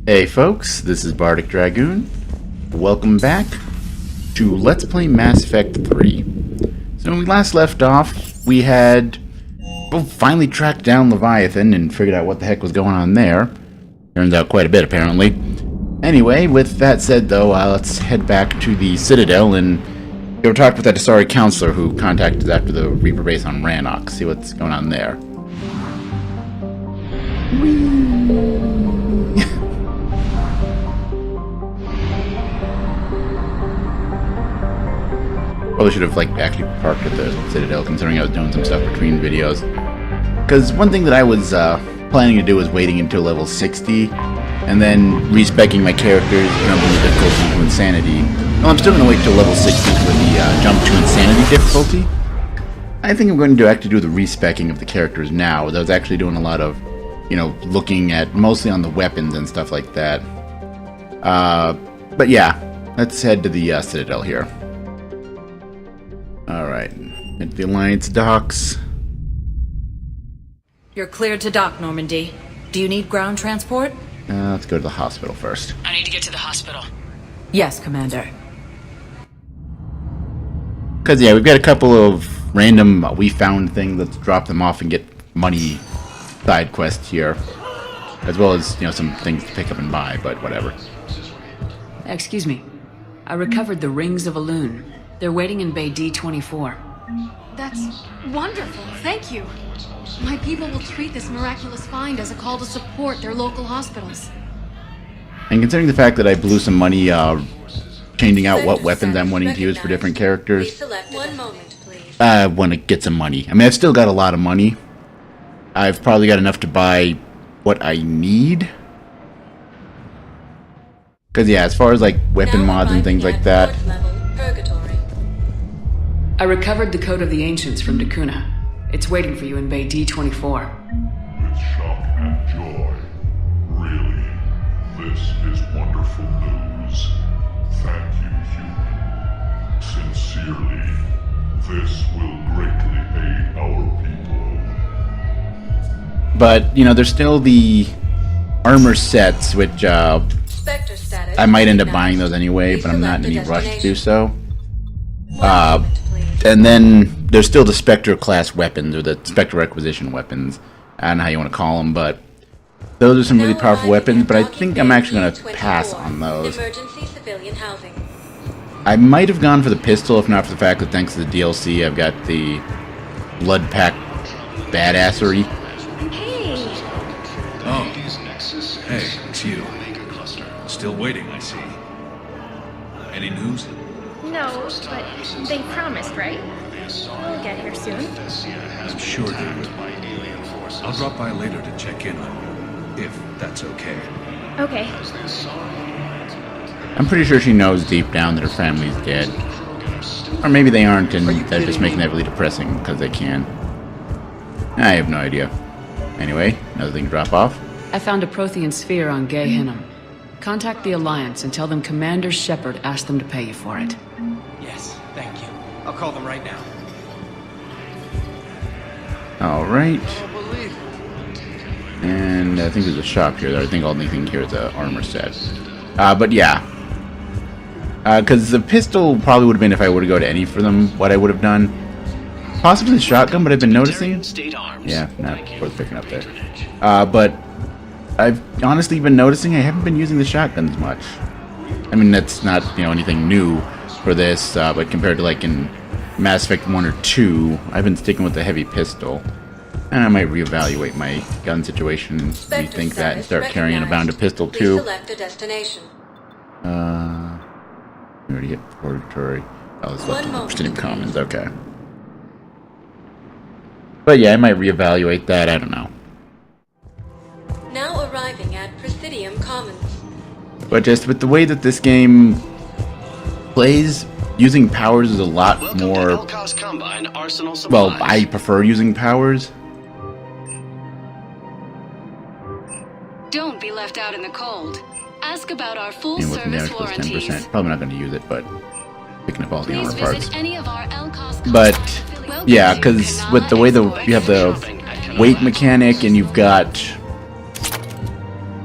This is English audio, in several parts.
Hey folks, this is Bardic Dragoon. Welcome back to Let's Play Mass Effect 3. So when we last left off, we had finally tracked down Leviathan and figured out what the heck was going on there. Turns out quite a bit, apparently. Anyway, with that said though, let's head back to the Citadel and go talk with that Asari counselor who contacted us after the Reaper base on Rannoch, see what's going on there. Probably should have actually parked at the Citadel, considering I was doing some stuff between videos. Because one thing that I was planning to do was waiting until level 60, and then respecking my characters, jumping the difficulty to insanity. Well, I'm still going to wait till level 60 for the jump to insanity difficulty. I think I'm going to actually do the respecking of the characters now. I was actually doing a lot of, looking at mostly on the weapons and stuff like that. But yeah, let's head to the Citadel here. Alright, at the Alliance docks. You're cleared to dock, Normandy. Do you need ground transport? Let's go to the hospital first. I need to get to the hospital. Yes, Commander. Because, yeah, we've got a couple of random we found things. Let's drop them off and get money side quests here. As well as, some things to pick up and buy, but whatever. Excuse me. I recovered the Rings of Elune. They're waiting in Bay D-24. That's wonderful, thank you. My people will treat this miraculous find as a call to support their local hospitals. And considering the fact that I blew some money changing out what weapons I'm wanting to use for different characters, I want to get some money. I mean, I've still got a lot of money. I've probably got enough to buy what I need. Because, yeah, as far as, weapon mods and things like that... I recovered the Code of the Ancients from Dakuna. It's waiting for you in Bay D-24. With shock and joy. Really, this is wonderful news. Thank you, human. Sincerely, this will greatly aid our people. But, there's still the armor sets, which I might end up buying those anyway, but I'm not in any rush to do so. And then there's still the Spectre class weapons, or the Spectre Requisition weapons. I don't know how you want to call them, but those are some really powerful weapons, but I think I'm actually going to pass on those. I might have gone for the pistol, if not for the fact that thanks to the DLC, I've got the Blood Pack badassery. Hey! Oh. Hey, it's you. Still waiting, I see. Any news? No, but they promised, right? We'll get here soon. I'm sure they will. I'll drop by later to check in on you, if that's okay. Okay. I'm pretty sure she knows deep down that her family's dead. Or maybe they aren't, and they're just making that really depressing because they can. I have no idea. Anyway, another thing to drop off. I found a Prothean sphere on Gehinnom. Contact the Alliance and tell them Commander Shepard asked them to pay you for it. Yes, thank you. I'll call them right now. Alright. And I think there's a shop here. I think the only thing here is an armor set. But yeah. Because the pistol probably would have been, if I were to go to any for them, what I would have done. Possibly the shotgun, but I've been noticing. Yeah, not worth picking up there. But I've honestly been noticing I haven't been using the shotguns much. I mean, that's not, anything new for this, but compared to, in Mass Effect 1 or 2, I've been sticking with the heavy pistol. And I might reevaluate my gun situation and rethink that and start carrying a bound of pistol, too. We already hit Purgatory. Oh, this left the Pristinium Commons, okay. But yeah, I might reevaluate that, I don't know. Now arriving at Pristinium Commons. But just with the way that this game plays, using powers is a lot more... Well, I prefer using powers. Don't be left out in the cold. Ask about our full service warranties. 10%. Probably not going to use it, but picking up all the Please armor parts. visit any of our But yeah, because with the way you have the weight mechanic and you've got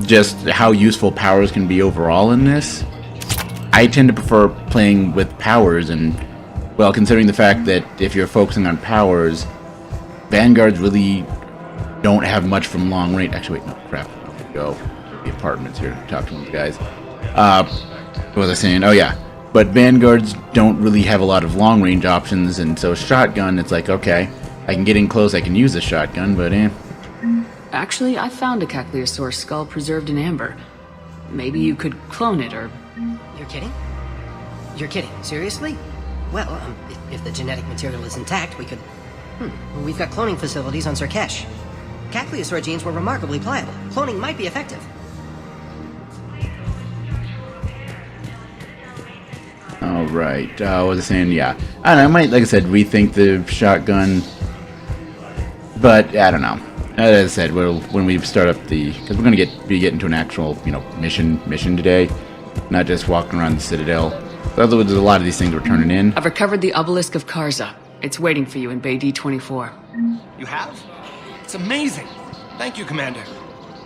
just how useful powers can be overall in this, I tend to prefer playing with powers, and, well, considering the fact that if you're focusing on powers, Vanguards really don't have much from long range. Actually, wait, no, crap. I have to go to the apartments here to talk to one of the guys. What was I saying? Oh, yeah. But Vanguards don't really have a lot of long range options, and so shotgun, it's like, okay, I can get in close, I can use a shotgun, but Actually, I found a Caecilisaur skull preserved in amber. Maybe you could clone it, or... You're kidding? You're kidding, seriously? Well, if the genetic material is intact, we could... We've got cloning facilities on Surkesh. Caecilisaur genes were remarkably pliable. Cloning might be effective. Alright, what was I saying? Yeah. I don't know, I might, like I said, rethink the shotgun. But, I don't know. As I said, when we start up the... Because we're going to be getting to an actual, mission today. Not just walking around the Citadel. Otherwise, there's a lot of these things we're turning in. I've recovered the obelisk of Karza. It's waiting for you in Bay D24. You have? It's amazing. Thank you, Commander.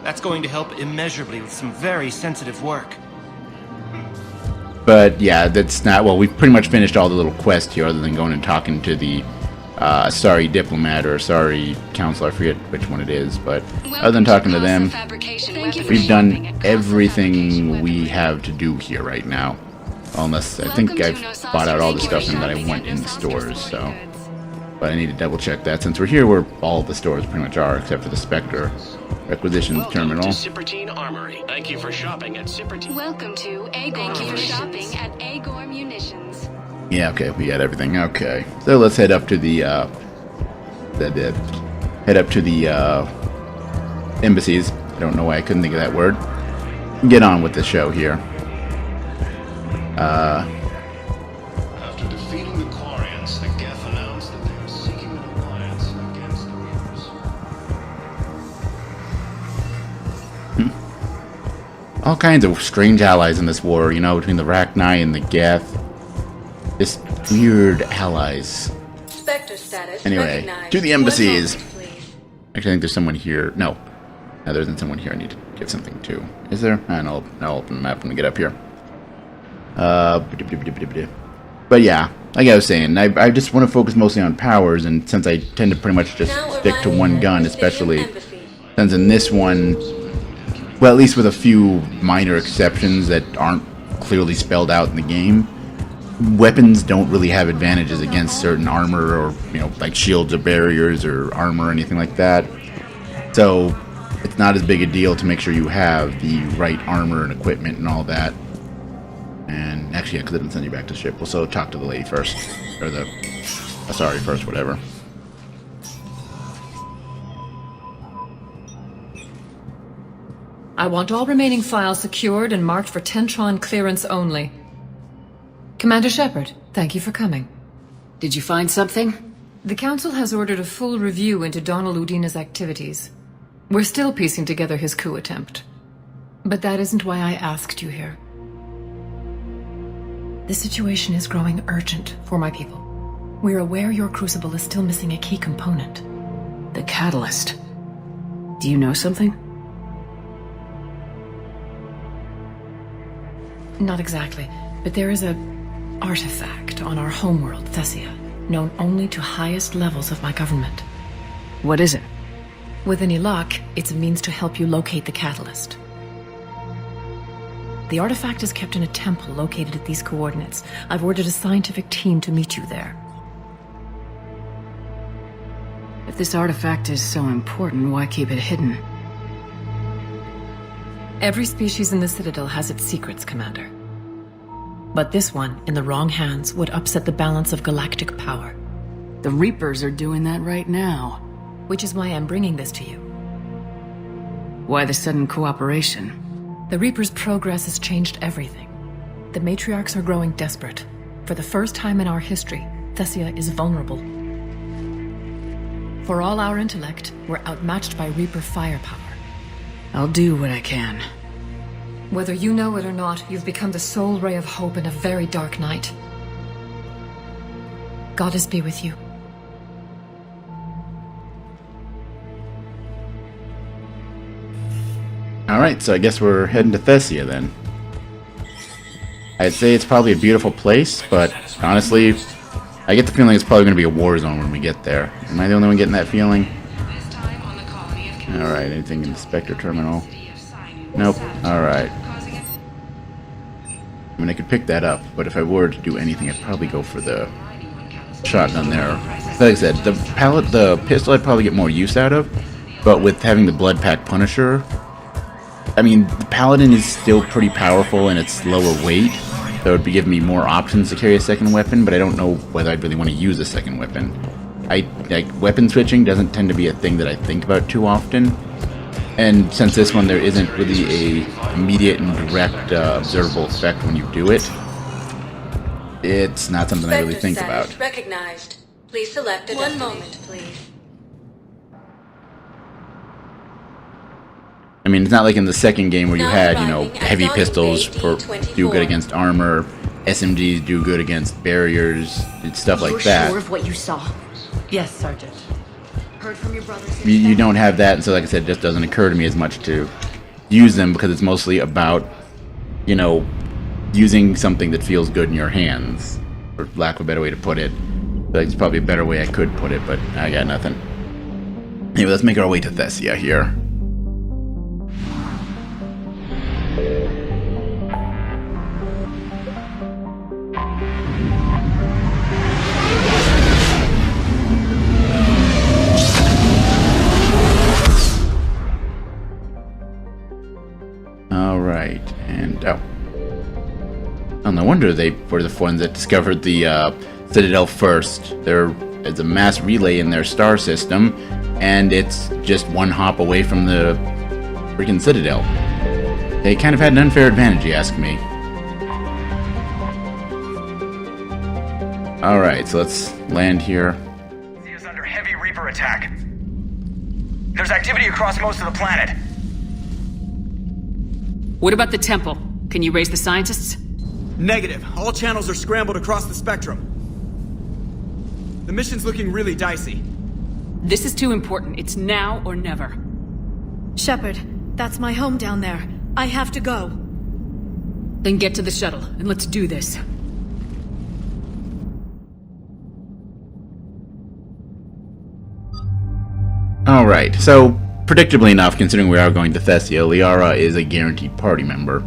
That's going to help immeasurably with some very sensitive work. But, yeah, that's not... Well, we've pretty much finished all the little quests here, other than going and talking to the... sorry diplomat or sorry council, I forget which one it is, but other than talking to them, we've done everything we have to do here right now. Unless, I think I've bought out all the stuff that I want in the stores, so... But I need to double check that, since we're here where all the stores pretty much are, except for the Spectre Requisitions Terminal. Welcome to Cypertine Armory. Thank you for shopping at Cypertine. Welcome to Agor Munitions. Shopping at Agor Munitions. Yeah, okay, we got everything. Okay, so let's head up to the embassies. I don't know why I couldn't think of that word. Get on with the show here. After defeating the Quarians, the Geth announced that they are seeking an alliance against the Reapers. All kinds of strange allies in this war, between the Rachni and the Geth. Just weird allies. Spectre status anyway, recognized. to the embassies. Moment, Actually, I think there's someone here. No, there isn't someone here I need to give something to. Is there? And I'll open the map when we get up here. But yeah, like I was saying, I just want to focus mostly on powers, and since I tend to pretty much just stick to one gun, especially since in this one, well, at least with a few minor exceptions that aren't clearly spelled out in the game, weapons don't really have advantages against certain armor or, like shields or barriers or armor or anything like that. So it's not as big a deal to make sure you have the right armor and equipment and all that. And actually, because I didn't send you back to the ship. We'll so talk to the lady first. Or the... sorry, first, whatever. I want all remaining files secured and marked for Tentron clearance only. Commander Shepard, thank you for coming. Did you find something? The Council has ordered a full review into Donald Udina's activities. We're still piecing together his coup attempt. But that isn't why I asked you here. The situation is growing urgent for my people. We're aware your crucible is still missing a key component. The catalyst. Do you know something? Not exactly, but there is a artifact on our homeworld, Thessia, known only to highest levels of my government. What is it? With any luck, it's a means to help you locate the catalyst. The artifact is kept in a temple located at these coordinates. I've ordered a scientific team to meet you there. If this artifact is so important, why keep it hidden? Every species in the Citadel has its secrets, Commander. But this one, in the wrong hands, would upset the balance of galactic power. The Reapers are doing that right now. Which is why I'm bringing this to you. Why the sudden cooperation? The Reapers' progress has changed everything. The matriarchs are growing desperate. For the first time in our history, Thessia is vulnerable. For all our intellect, we're outmatched by Reaper firepower. I'll do what I can. Whether you know it or not, you've become the sole ray of hope in a very dark night. Goddess be with you. Alright, so I guess we're heading to Thessia then. I'd say it's probably a beautiful place, but honestly, I get the feeling it's probably going to be a war zone when we get there. Am I the only one getting that feeling? Alright, anything in the Spectre terminal? Nope. Alright. I mean, I could pick that up, but if I were to do anything, I'd probably go for the shotgun there. Like I said, the pistol I'd probably get more use out of, but with having the Blood Pack Punisher, I mean, the Paladin is still pretty powerful and it's lower weight, so it would be giving me more options to carry a second weapon, but I don't know whether I'd really want to use a second weapon. Weapon switching doesn't tend to be a thing that I think about too often, and since this one there isn't really a immediate and direct observable effect when you do it, it's not something I really think about. Recognized. Please select a One moment, please. I mean, it's not like in the second game where you had, you know, heavy pistols do good against armor, SMGs do good against barriers, and stuff like that. Sure of what you saw? Yes, Sergeant. Heard from your brother. You don't have that, and so like I said, it just doesn't occur to me as much to use them because it's mostly about, you know, using something that feels good in your hands, for lack of a better way to put it. Like, it's probably a better way I could put it, but I got nothing. Anyway, let's make our way to Thessia here. Alright, and oh, no wonder they were the ones that discovered the Citadel first. There is a mass relay in their star system, and it's just one hop away from the freaking Citadel. They kind of had an unfair advantage, you ask me. Alright, so let's land here. Thessia's under heavy Reaper attack. There's activity across most of the planet. What about the temple? Can you raise the scientists? Negative. All channels are scrambled across the spectrum. The mission's looking really dicey. This is too important. It's now or never. Shepard, that's my home down there. I have to go. Then get to the shuttle, and let's do this. Alright, so predictably enough, considering we are going to Thessia, Liara is a guaranteed party member.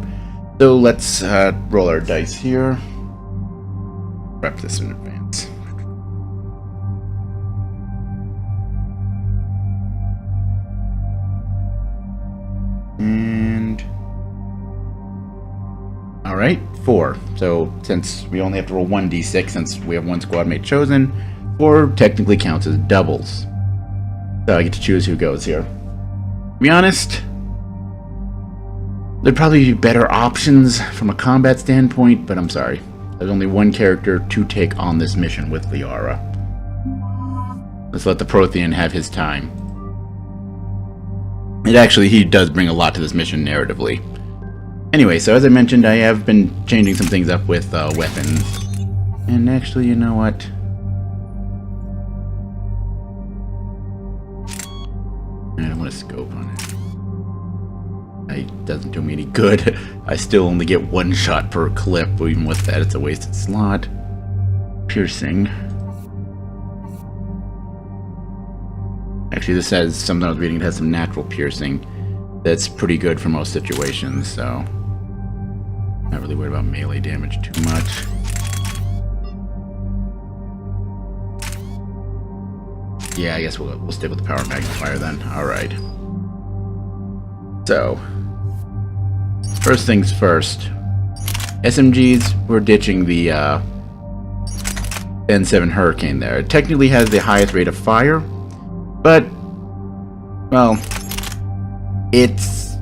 So let's roll our dice here. Prep this in advance. And... alright, 4. So since we only have to roll 1d6 since we have one squad mate chosen, 4 technically counts as doubles. So I get to choose who goes here. To be honest, there'd probably be better options from a combat standpoint, but I'm sorry. There's only one character to take on this mission with Liara. Let's let the Prothean have his time. And actually, he does bring a lot to this mission narratively. Anyway, so as I mentioned, I have been changing some things up with weapons. And actually, you know what? I don't want to scope on it. It doesn't do me any good. I still only get one shot per clip. Even with that, it's a wasted slot. Piercing. Actually, this has something I was reading. It has some natural piercing. That's pretty good for most situations, so... not really worried about melee damage too much. Yeah, I guess we'll stick with the power magnifier then. Alright. So, first things first. SMGs, we're ditching the N7 Hurricane there. It technically has the highest rate of fire, but, well, it's...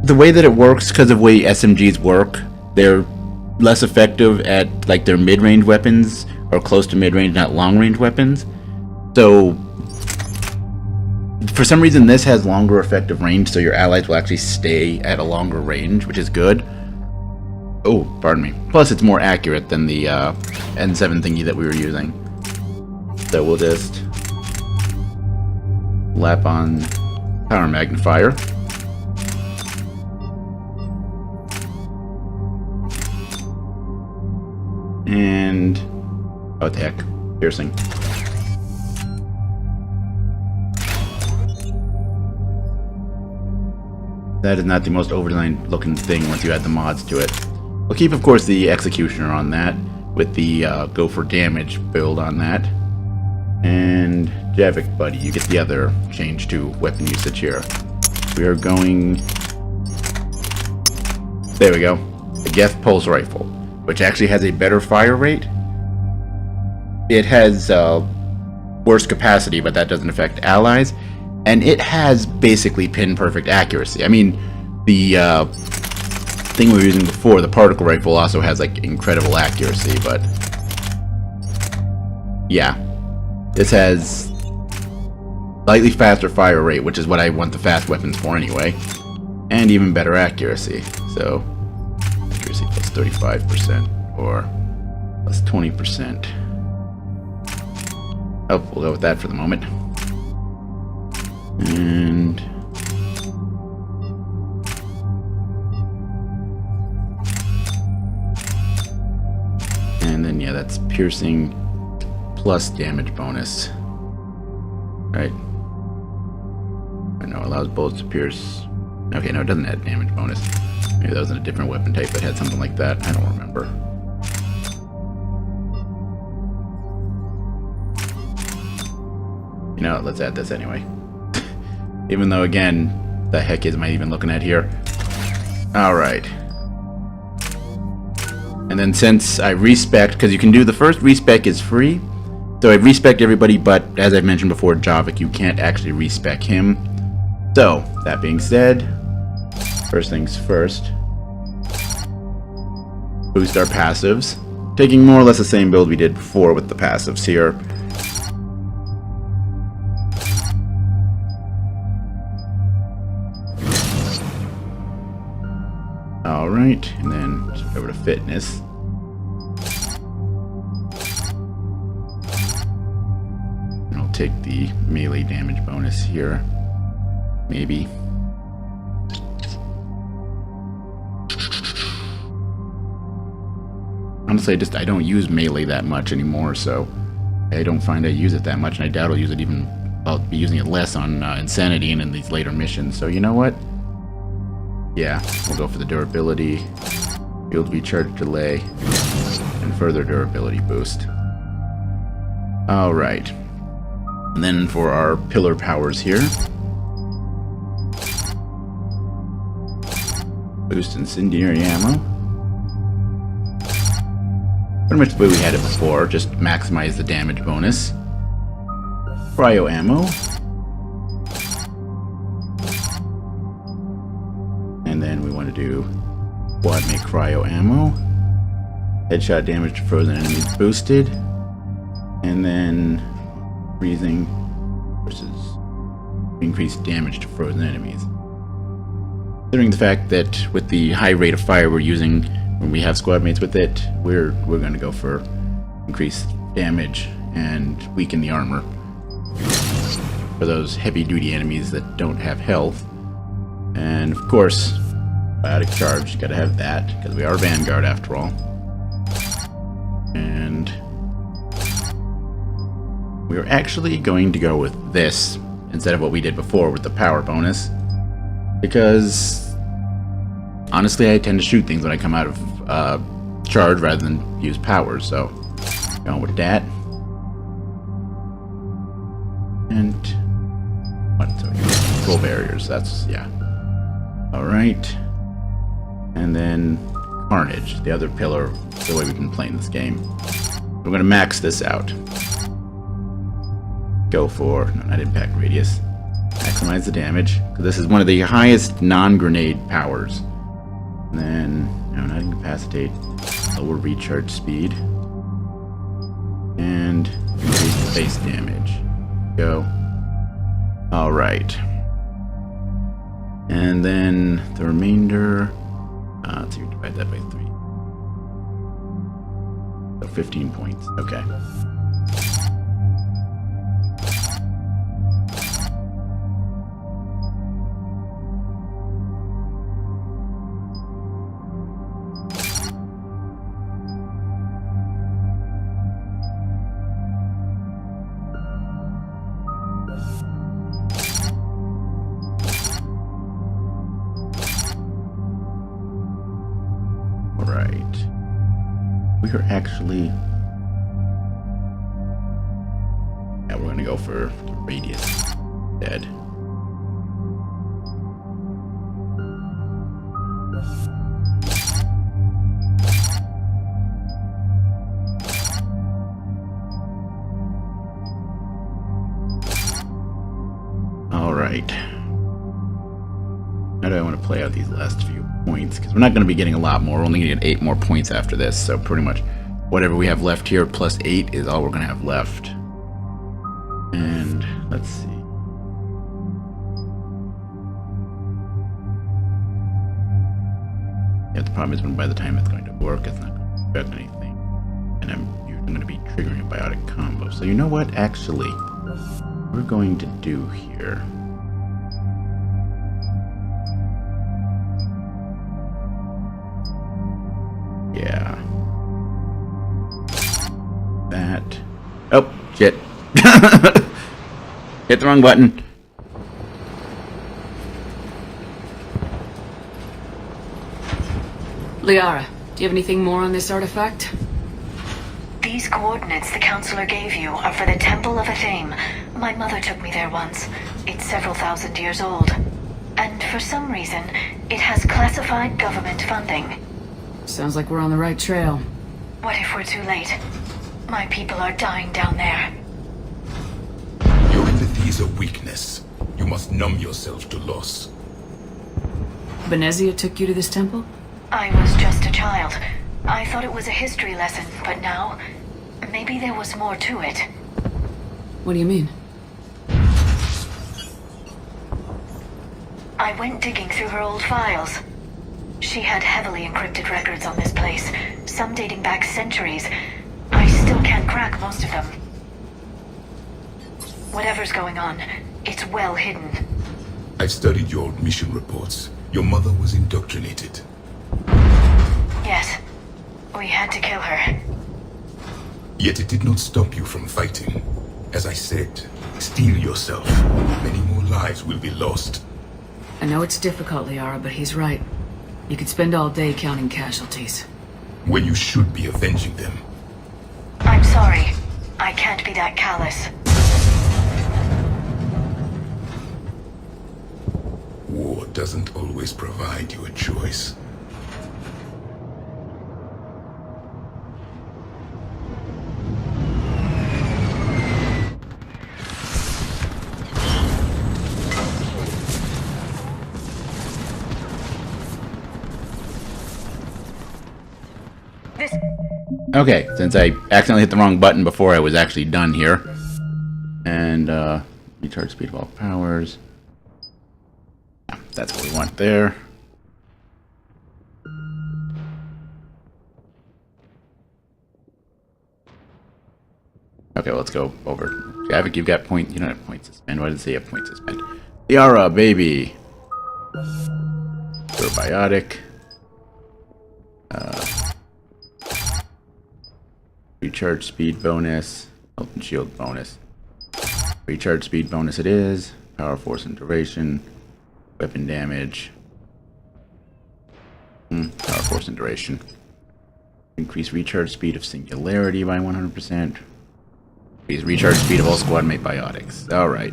the way that it works, because of the way SMGs work, they're less effective at, like, their mid-range weapons, or close to mid-range, not long-range weapons. So, for some reason, this has longer effective range, so your allies will actually stay at a longer range, which is good. Oh, pardon me. Plus, it's more accurate than the N7 thingy that we were using. So we'll just lap on power magnifier. And oh, what the heck, piercing. That is not the most overline looking thing once you add the mods to it. We'll keep, of course, the Executioner on that, with the go for damage build on that. And Javik, buddy, you get the other change to weapon usage here. We are going... There we go. The Geth Pulse Rifle, which actually has a better fire rate. It has worse capacity, but that doesn't affect allies. And it has basically pin-perfect accuracy. I mean, the thing we were using before, the particle rifle, also has like incredible accuracy, but yeah, this has slightly faster fire rate, which is what I want the fast weapons for anyway, and even better accuracy. So accuracy plus 35% or plus 20%. Oh, we'll go with that for the moment. And then yeah, that's piercing plus damage bonus. Right. I know, allows bullets to pierce. Okay, no, it doesn't add damage bonus. Maybe that was in a different weapon type that had something like that. I don't remember. You know what, let's add this anyway. Even though, again, the heck is am I even looking at here? Alright. And then since I respec, because you can do the first respec is free, so I respec everybody, but as I've mentioned before, Javik, you can't actually respec him. So, that being said, first things first, boost our passives, taking more or less the same build we did before with the passives here. Alright, and then just over to fitness. And I'll take the melee damage bonus here. Maybe. Honestly, I don't use melee that much anymore, so I don't find I use it that much, and I doubt I'll use it even. I'll be using it less on Insanity and in these later missions, so you know what? Yeah, we'll go for the durability, field recharge delay, and further durability boost. Alright. And then for our pillar powers here. Boost incendiary ammo. Pretty much the way we had it before, just maximize the damage bonus. Cryo ammo. And then we want to do quad make cryo ammo. Headshot damage to frozen enemies boosted. And then freezing versus increased damage to frozen enemies. Considering the fact that with the high rate of fire we're using when we have squad mates with it, we're going to go for increased damage and weaken the armor for those heavy duty enemies that don't have health. And of course, biotic charge, gotta have that, because we are Vanguard after all. And we're actually going to go with this instead of what we did before with the power bonus, because honestly I tend to shoot things when I come out of charge rather than use powers, so going with that. And full barriers, that's, yeah. Alright. And then Carnage, the other pillar, the way we've been playing this game. We're going to max this out. Go for, no, not impact radius. Maximize the damage, because this is one of the highest non-grenade powers. And then, no, not incapacitate. Lower recharge speed. And increase the base damage. Go. Alright. And then the remainder, let's see, divide that by 3. So 15 points, okay. Alright. We are actually... Yeah, we're gonna go for the radius instead. Alright. How do I want to play out these last few points? Because we're not going to be getting a lot more. We're only going to get 8 more points after this. So pretty much whatever we have left here plus 8 is all we're going to have left. And let's see. Yeah, the problem is when by the time it's going to work, it's not going to affect anything. And I'm going to be triggering a biotic combo. So you know what? Actually, we're going to do here. Yeah. That. Oh, shit. Hit the wrong button. Liara, do you have anything more on this artifact? These coordinates the counselor gave you are for the Temple of Athame. My mother took me there once. It's several thousand years old. And for some reason, it has classified government funding. Sounds like we're on the right trail. What if we're too late? My people are dying down there. Your empathy is a weakness. You must numb yourself to loss. Benezia took you to this temple? I was just a child. I thought it was a history lesson, but now, maybe there was more to it. What do you mean? I went digging through her old files. She had heavily encrypted records on this place, some dating back centuries. I still can't crack most of them. Whatever's going on, it's well hidden. I've studied your old mission reports. Your mother was indoctrinated. Yes. We had to kill her. Yet it did not stop you from fighting. As I said, steel yourself. Many more lives will be lost. I know it's difficult, Liara, but he's right. You could spend all day counting casualties. When you should be avenging them. I'm sorry. I can't be that callous. War doesn't always provide you a choice. Okay, since I accidentally hit the wrong button before I was actually done here. And, recharge speed of all powers. Yeah, that's what we want there. Okay, well, let's go over. Javik, you've got point. You don't have points to spend. Why did it say you have points to spend? Liara, baby. You're biotic. Recharge speed bonus. Health and shield bonus. Recharge speed bonus it is. Power, force, and duration. Weapon damage. Power, force, and duration. Increase recharge speed of singularity by 100%. Increase recharge speed of all squad mate biotics. Alright.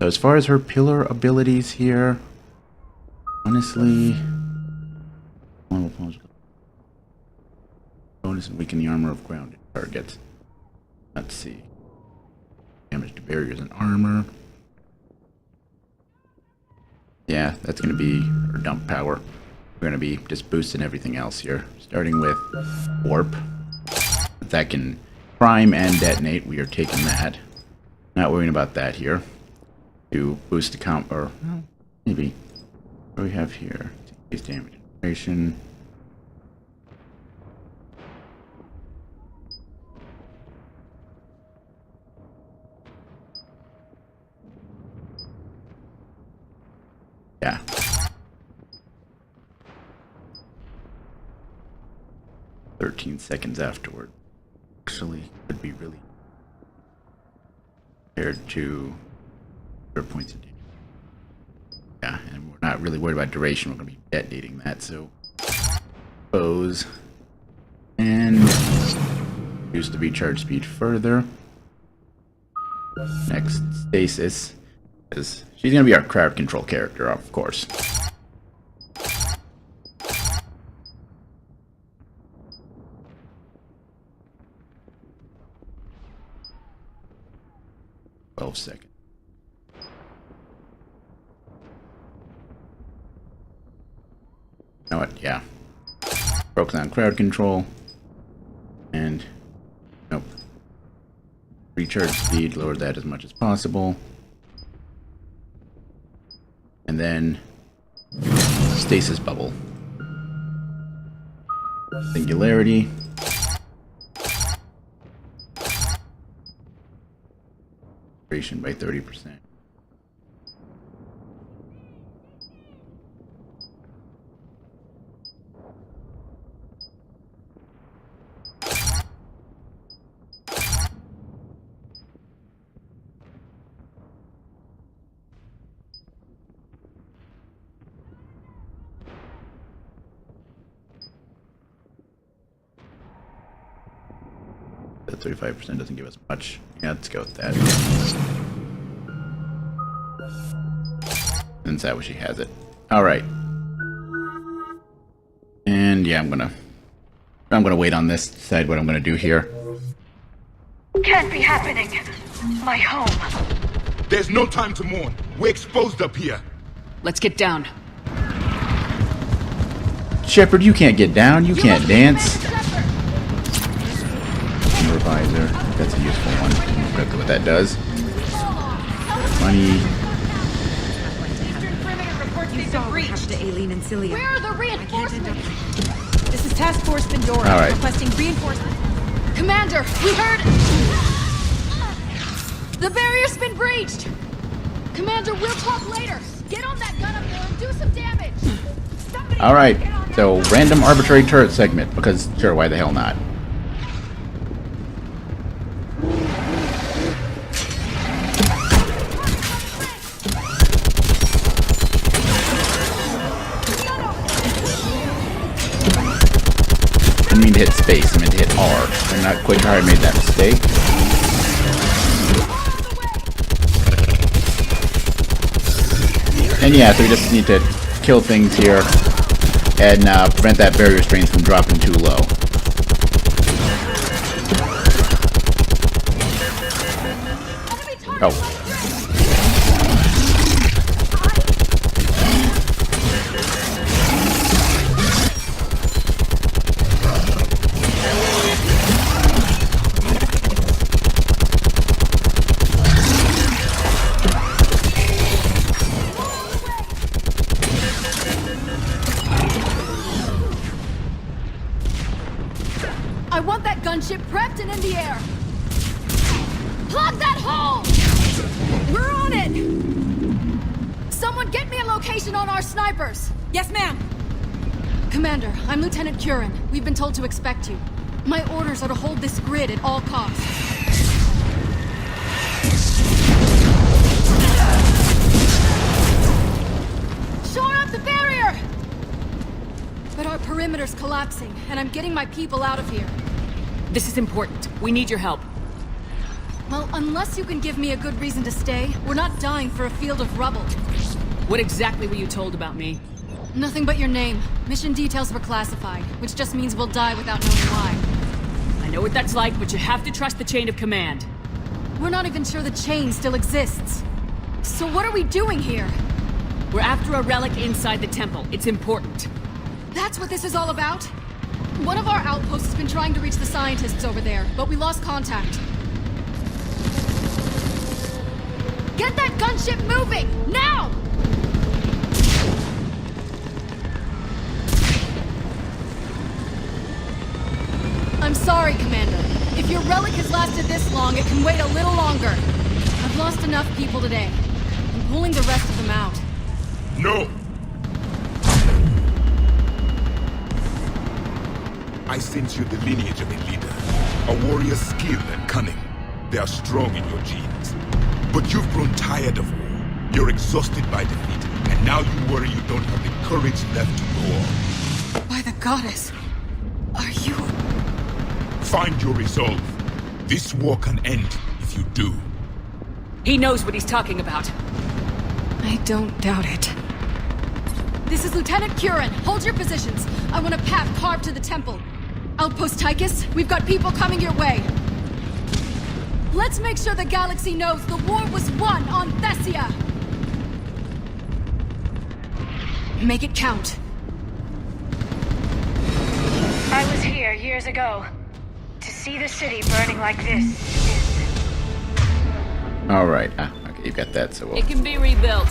So as far as her pillar abilities here, honestly, bonus and weaken the armor of grounded targets. Let's see. Damage to barriers and armor. Yeah, that's going to be her dump power. We're going to be just boosting everything else here. Starting with warp. That can prime and detonate. We are taking that. Not worrying about that here. To boost the comp, or well, maybe. What do we have here? Increase damage generation. Yeah. Seconds afterward. Actually, could be really compared to their points of damage. Yeah, and we're not really worried about duration. We're going to be detonating that, so suppose Reduce the recharge speed further. Next, stasis. Because she's going to be our crowd control character, of course. Seconds. You know what? Yeah. Focus on crowd control. And nope. Recharge speed, lower that as much as possible. And then stasis bubble. Singularity. By 30%. That 35% doesn't give us much. Yeah, let's go with that. Since that way she has it. Alright. And yeah, I'm gonna wait on this, decide what I'm gonna do here. Can't be happening. My home. There's no time to mourn. We're exposed up here. Let's get down. Shepard, you can't get down. You can't dance. Revisor. That's a useful one. Look at what that does. Money. To Aileen and Cilia. Where are the reinforcements? This is Task Force Pandora. All right. Requesting reinforcements. Commander, we heard... The barrier's been breached! Commander, we'll talk later. Get on that gun up there and do some damage. Alright, so random arbitrary turret segment, because sure, why the hell not? I didn't mean to hit space, I meant to hit R. I'm not quite sure how I made that mistake. And yeah, so we just need to kill things here and prevent that barrier strength from dropping too low. Oh. I want that gunship prepped and in the air. Plug that hole! We're on it! Someone get me a location on our snipers. Yes, ma'am. Commander, I'm Lieutenant Curran. We've been told to expect you. My orders are to hold this grid at all costs. Shore up the barrier! But our perimeter's collapsing, and I'm getting my people out of here. This is important. We need your help. Well, unless you can give me a good reason to stay, we're not dying for a field of rubble. What exactly were you told about me? Nothing but your name. Mission details were classified, which just means we'll die without knowing why. I know what that's like, but you have to trust the chain of command. We're not even sure the chain still exists. So what are we doing here? We're after a relic inside the temple. It's important. That's what this is all about? One of our outposts has been trying to reach the scientists over there, but we lost contact. Get that gunship moving! Now! I'm sorry, Commander. If your relic has lasted this long, it can wait a little longer. I've lost enough people today. I'm pulling the rest of them out. No! I sense you the lineage of a leader. A warrior's skill and cunning. They are strong in your genes. But you've grown tired of war. You're exhausted by defeat, and now you worry you don't have the courage left to go on. By the goddess, are you... Find your resolve. This war can end if you do. He knows what he's talking about. I don't doubt it. This is Lieutenant Curran. Hold your positions. I want a path carved to the temple. Outpost Tychus, we've got people coming your way. Let's make sure the galaxy knows the war was won on Thessia. Make it count. I was here years ago. To see the city burning like this is... Alright. Okay, you've got that, so we'll... It can be rebuilt.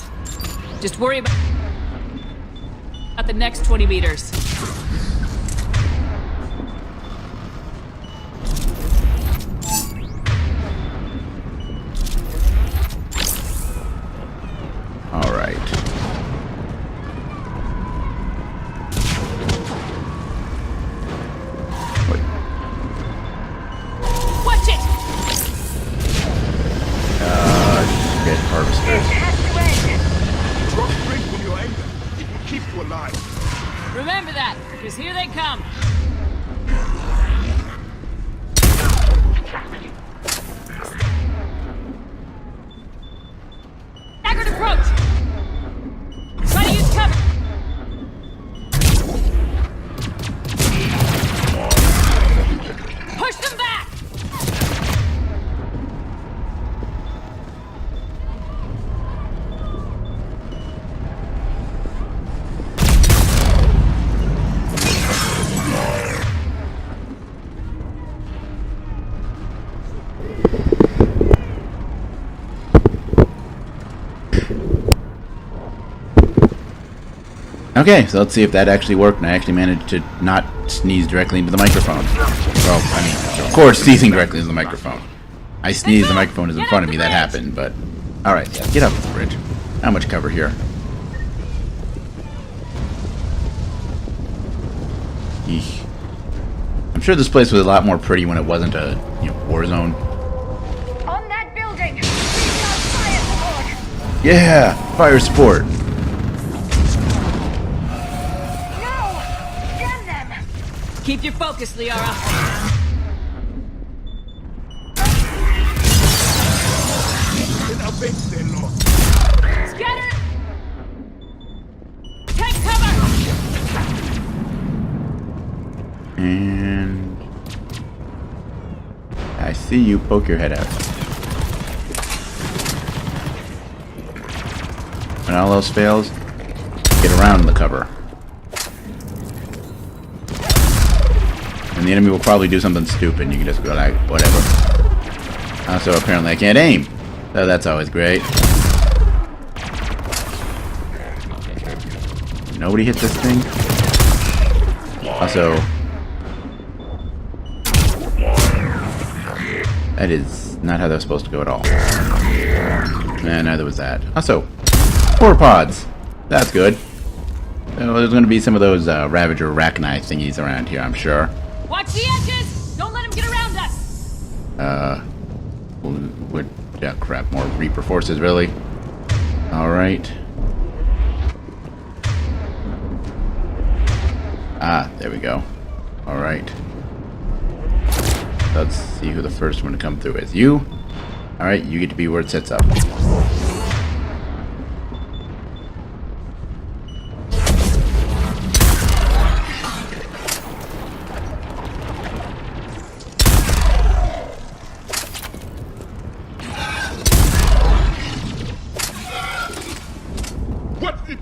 Just worry about the next 20 meters. Alright. Watch it! Shit, harvesters. Drop straight from your anger. It will keep you alive. Remember that, because here they come. Staggered approach! Try to use cover! Push them back! Okay, so let's see if that actually worked and I actually managed to not sneeze directly into the microphone. Well, I mean, of course, sneezing directly into the microphone. I sneezed, the microphone is in front of me, that happened, but... Alright, get up the bridge. Not much cover here. Eesh. I'm sure this place was a lot more pretty when it wasn't a, war zone. On that building! We've got fire support! Yeah! Fire support! Keep your focus, Liara. Scatter! Take cover! And... I see you. Poke your head out. When all else fails, get around the cover. And the enemy will probably do something stupid. You can just go like, whatever. Also, apparently I can't aim. So that's always great. Nobody hit this thing. Also... That is not how that was supposed to go at all. And neither was that. Also, 4 pods. That's good. So there's going to be some of those Ravager Arachnite thingies around here, I'm sure. Watch the edges! Don't let him get around us! Yeah, crap, more Reaper forces, really? Alright. Ah, there we go. Alright. Let's see who the first one to come through is. You? Alright, you get to be where it sets up.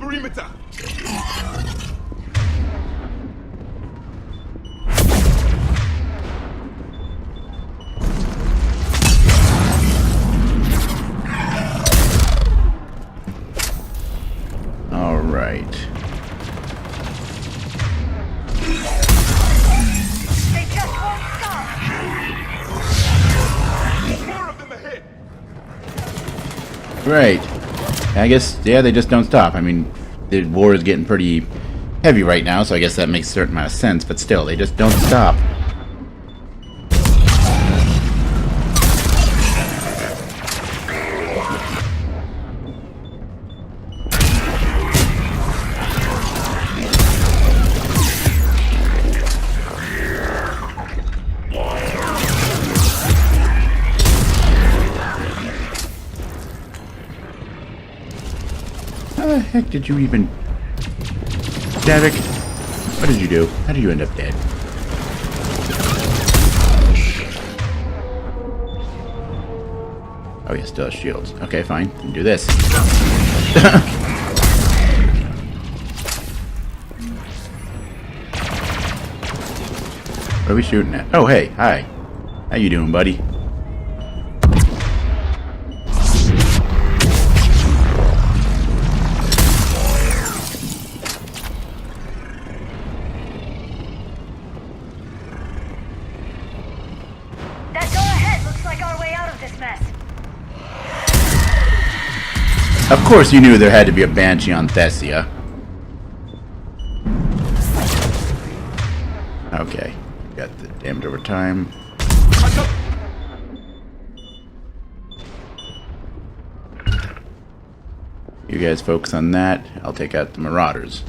Perimeter! All right. They just won't stop! More of them ahead! Great. I guess, yeah, they just don't stop. I mean, the war is getting pretty heavy right now, so I guess that makes a certain amount of sense, but still, they just don't stop. heck did you even... Davik, what did you do? How did you end up dead? Oh, yeah, still has shields. Okay, fine. Can do this. What are we shooting at? Oh, hey. Hi. How you doing, buddy? That door ahead looks like our way out of this mess. Of course you knew there had to be a Banshee on Thessia. Okay. Got the damage over time. You guys focus on that. I'll take out the Marauders.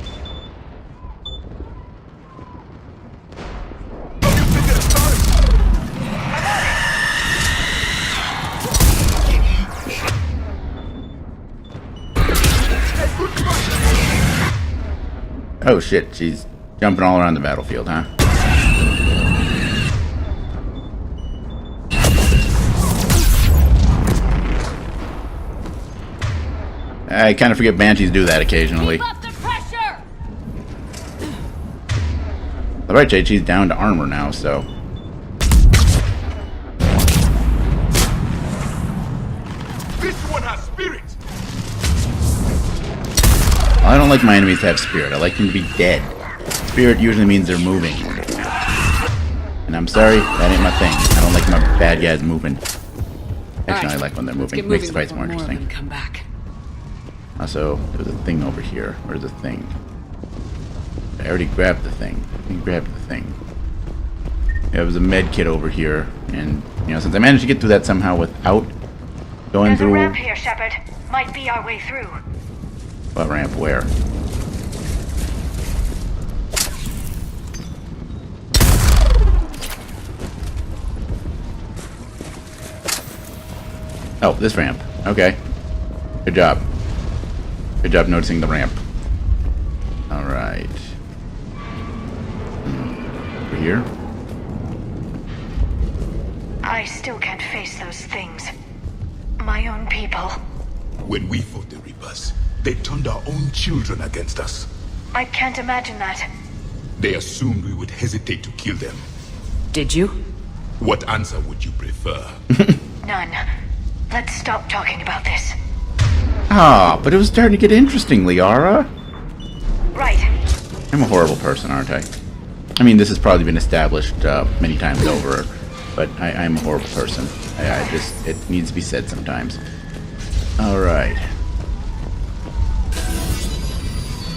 Oh shit, she's jumping all around the battlefield, huh? I kind of forget Banshees do that occasionally. Alright, Jade, she's down to armor now, so... This one has spirit. I don't like my enemies to have spirit. I like them to be dead. Spirit usually means they're moving. And I'm sorry, that ain't my thing. I don't like my bad guys moving. Actually, I like when they're moving. Makes the fights more interesting. Come back. Also, there's a thing over here. Where's the thing? I already grabbed the thing. I grabbed the thing. There was a med kit over here, and you know, since I managed to get through that somehow without going through. There's a ramp here, Shepard. Might be our way through. What ramp? Where? Oh, this ramp. Okay. Good job. Good job noticing the ramp. Alright. Over here. I still can't face those things. My own people. When we fought the Reapers, they turned our own children against us. I can't imagine that. They assumed we would hesitate to kill them. Did you? What answer would you prefer? None. Let's stop talking about this. Ah, but it was starting to get interesting, Liara. Right. I'm a horrible person, aren't I? I mean, this has probably been established many times over, but I'm a horrible person. I just, it needs to be said sometimes. Alright.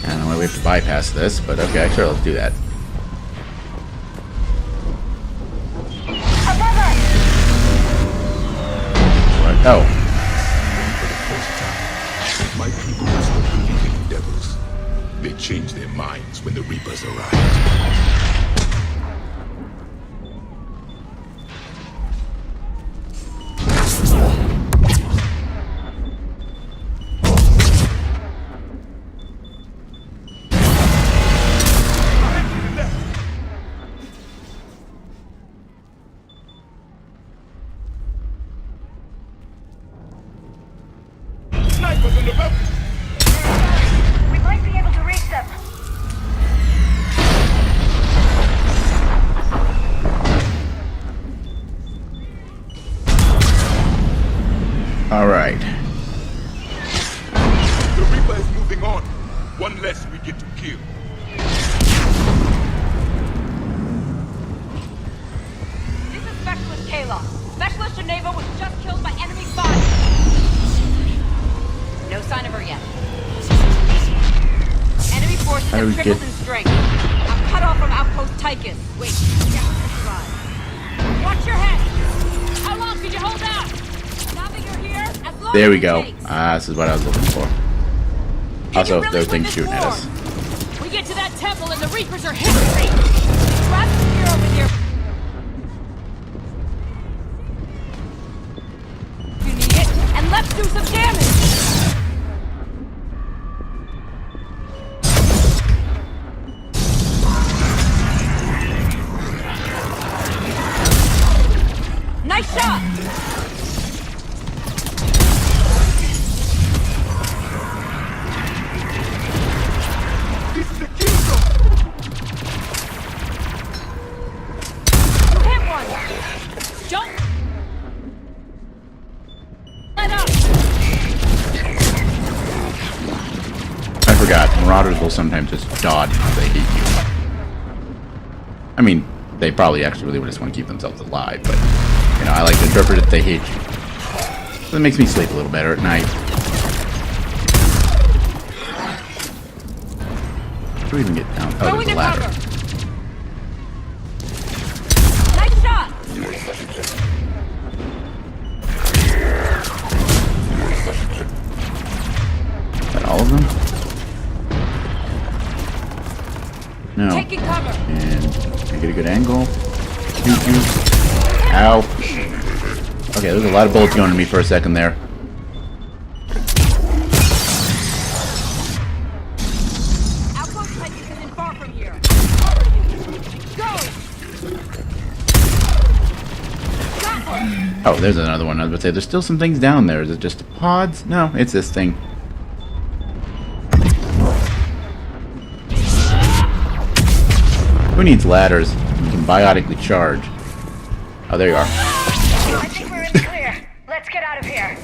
I don't know why we have to bypass this, but okay, sure, let's do that. What? Oh. My people stopped believing in devils. They changed their minds when the Reapers arrived. We might be able to reach them. Alright. The Reaper is moving on. One less we get to kill. This is Specialist Kayla. Specialist Geneva was just killed by enemy fire. No sign of her yet. Enemy forces have tripled in strength. I'm cut off from outpost Tychus. Wait, watch your head. How long can you hold out? Now that you're here, as long There we as it go. takes. This is what I was looking for. Also, those things shooting at us. We get to that temple and the Reapers are history. Grab the spear over here. You need it, and let's do some damage. marauders will sometimes just dodge because they hate you. I mean, they probably actually really just want to keep themselves alive, but, you know, I like to interpret it they hate you. So it makes me sleep a little better at night. How do we even get down? Oh, there's a ladder. Nice shot! Is that all of them? No. Taking cover. And I get a good angle. Shoot you. Ow. Okay, there's a lot of bullets going to me for a second there. Outpost Titus isn't far from here. Go! Got one! Oh, there's another one. I was about to say, there's still some things down there. Is it just pods? No, it's this thing. Who needs ladders? You can biotically charge. Oh, there you are. I think we're in the clear. Let's get out of here.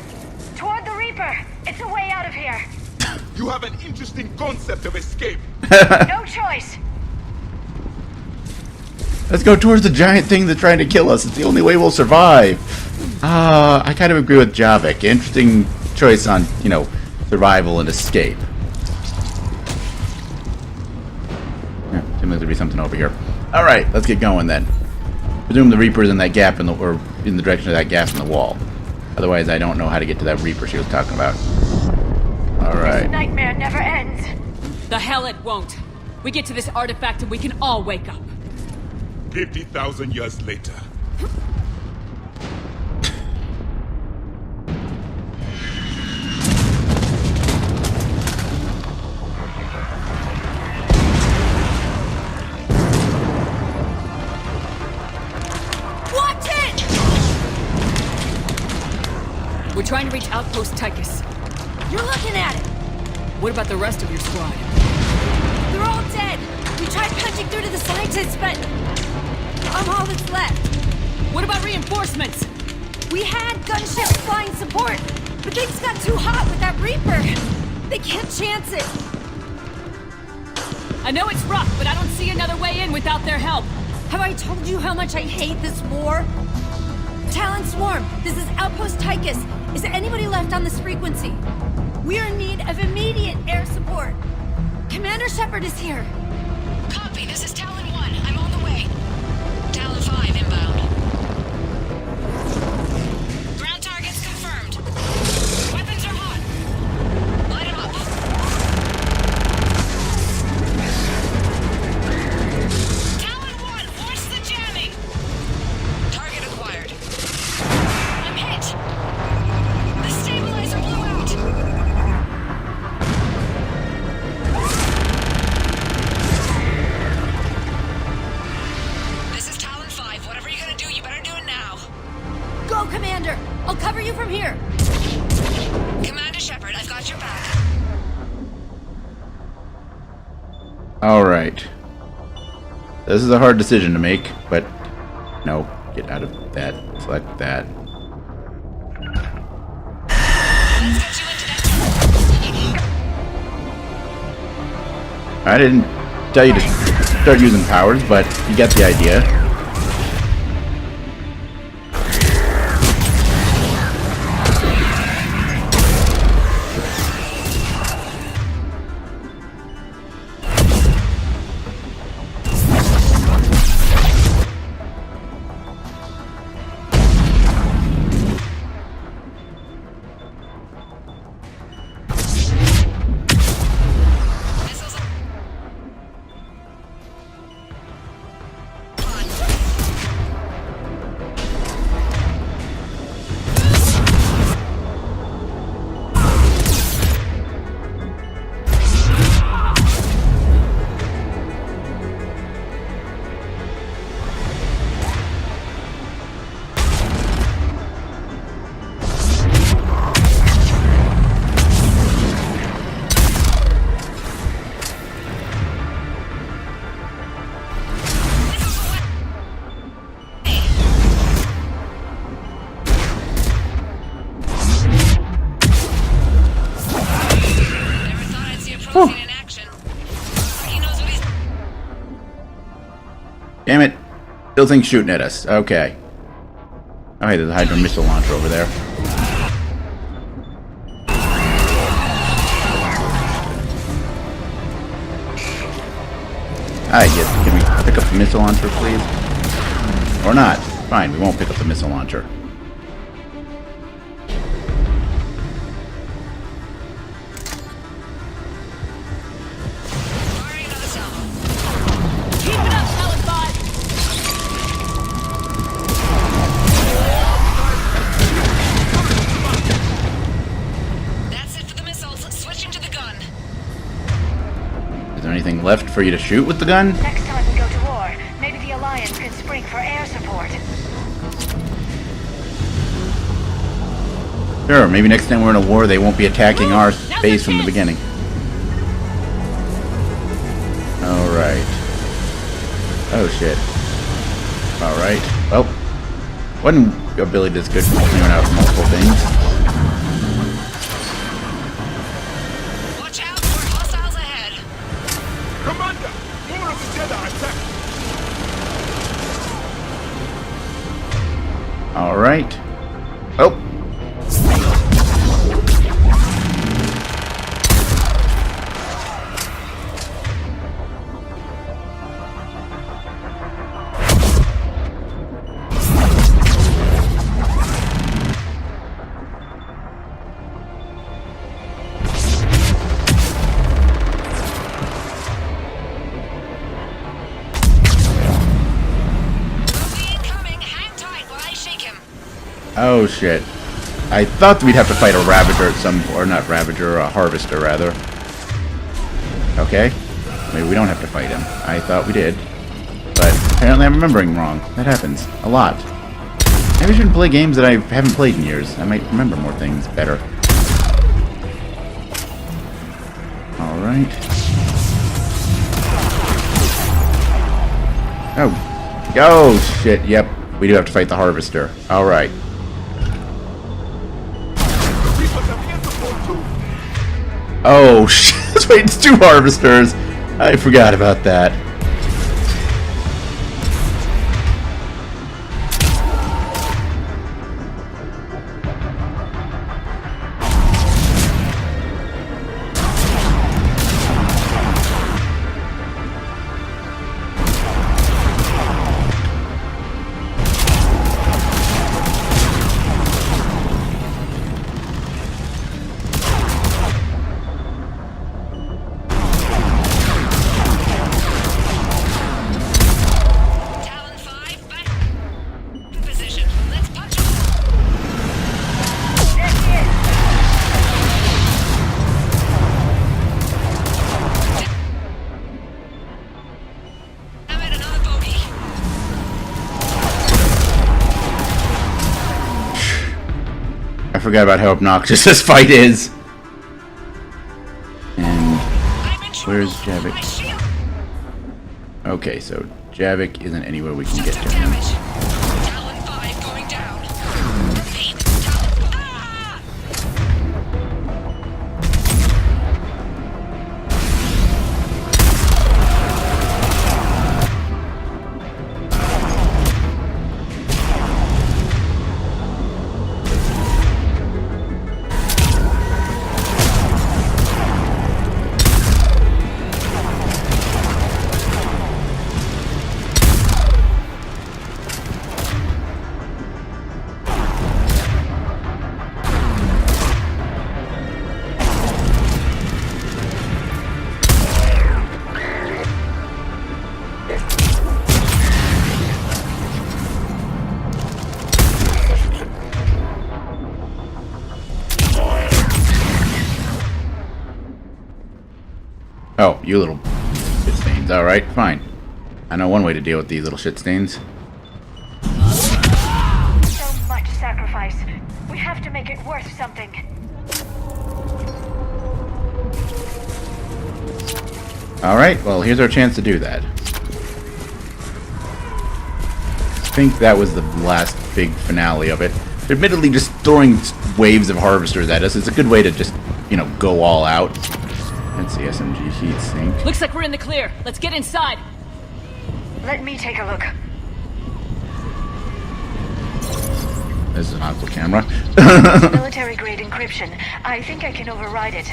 Toward the Reaper. It's a way out of here. You have an interesting concept of escape. No choice. Let's go towards the giant thing that's trying to kill us. It's the only way we'll survive. I kind of agree with Javik. Interesting choice on, you know, survival and escape. Yeah, seems like there'd be something over here. Alright, let's get going then. Presume the Reaper's in that gap in the, or in the direction of that gap in the wall. Otherwise, I don't know how to get to that Reaper she was talking about. Alright. This nightmare never ends. The hell it won't. We get to this artifact and we can all wake up. 50,000 years later. Watch it! We're trying to reach Outpost Tychus. You're looking at it! What about the rest of your squad? They're all dead! We tried punching through to the scientists, but I'm all that's left. What about reinforcements? We had gunships flying support, but things got too hot with that Reaper. They can't chance it. I know it's rough, but I don't see another way in without their help. Have I told you how much I hate this war? Talon Swarm, this is Outpost Tychus. Is there anybody left on this frequency? We are in need of immediate air support. Commander Shepard is here. Copy, this is Talon 1. I'm on the way. Talon 5 inbound. Ground targets confirmed. Weapons are hot. Light 'em up. Talon 1, force the jamming. Target acquired. I'm hit. The stabilizer blew out. Go, Commander! I'll cover you from here! Commander Shepard, I've got your back. Alright. This is a hard decision to make, but no, get out of that. Select that. I didn't tell you to start using powers, but you get the idea. Damn it. Still thing's shooting at us. Okay. Oh, hey, there's a Hydra missile launcher over there. Alright, yes. Can we pick up the missile launcher, please? Or not. Fine, we won't pick up the missile launcher. Anything left for you to shoot with the gun? Next time we go to war, maybe the Alliance can spring for air support. Sure, maybe next time we're in a war they won't be attacking our base from the beginning. Alright. Oh shit. Alright. Well, one ability that's good for clearing out multiple things. Commander! More of the Jedi attack! Alright. Oh. Oh shit. I thought we'd have to fight a Ravager at some point, or not Ravager, a Harvester rather. Okay. Maybe we don't have to fight him. I thought we did. But apparently I'm remembering wrong. That happens. A lot. Maybe I shouldn't play games that I haven't played in years. I might remember more things better. Alright. Oh. Oh shit, yep. We do have to fight the Harvester. Alright. Oh shit, wait, it's two Harvesters! I forgot about that. I forgot about how obnoxious this fight is. And where's Javik? Okay, so Javik isn't anywhere we can get to him. Oh, you little shit stains. Alright, fine. I know one way to deal with these little shit stains. So much sacrifice. We have to make it worth something. Alright, well, here's our chance to do that. I think that was the last big finale of it. Admittedly, just throwing waves of harvesters at us is a good way to just, you know, go all out. That's the SMG heat sink. Looks like we're in the clear. Let's get inside. Let me take a look. This is an aqua camera. Military-grade encryption. I think I can override it.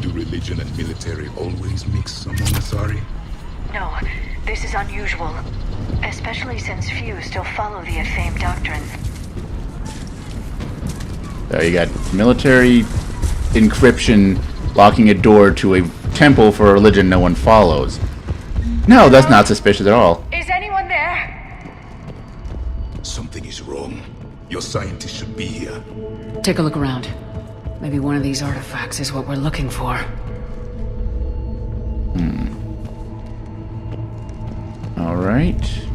Do religion and military always mix someone, Asari? No, this is unusual. Especially since few still follow the Athame doctrine. So you got military encryption locking a door to a temple for a religion no one follows. No, that's not suspicious at all. Is anyone there? Something is wrong. Your scientists should be here. Take a look around. Maybe one of these artifacts is what we're looking for. Alright.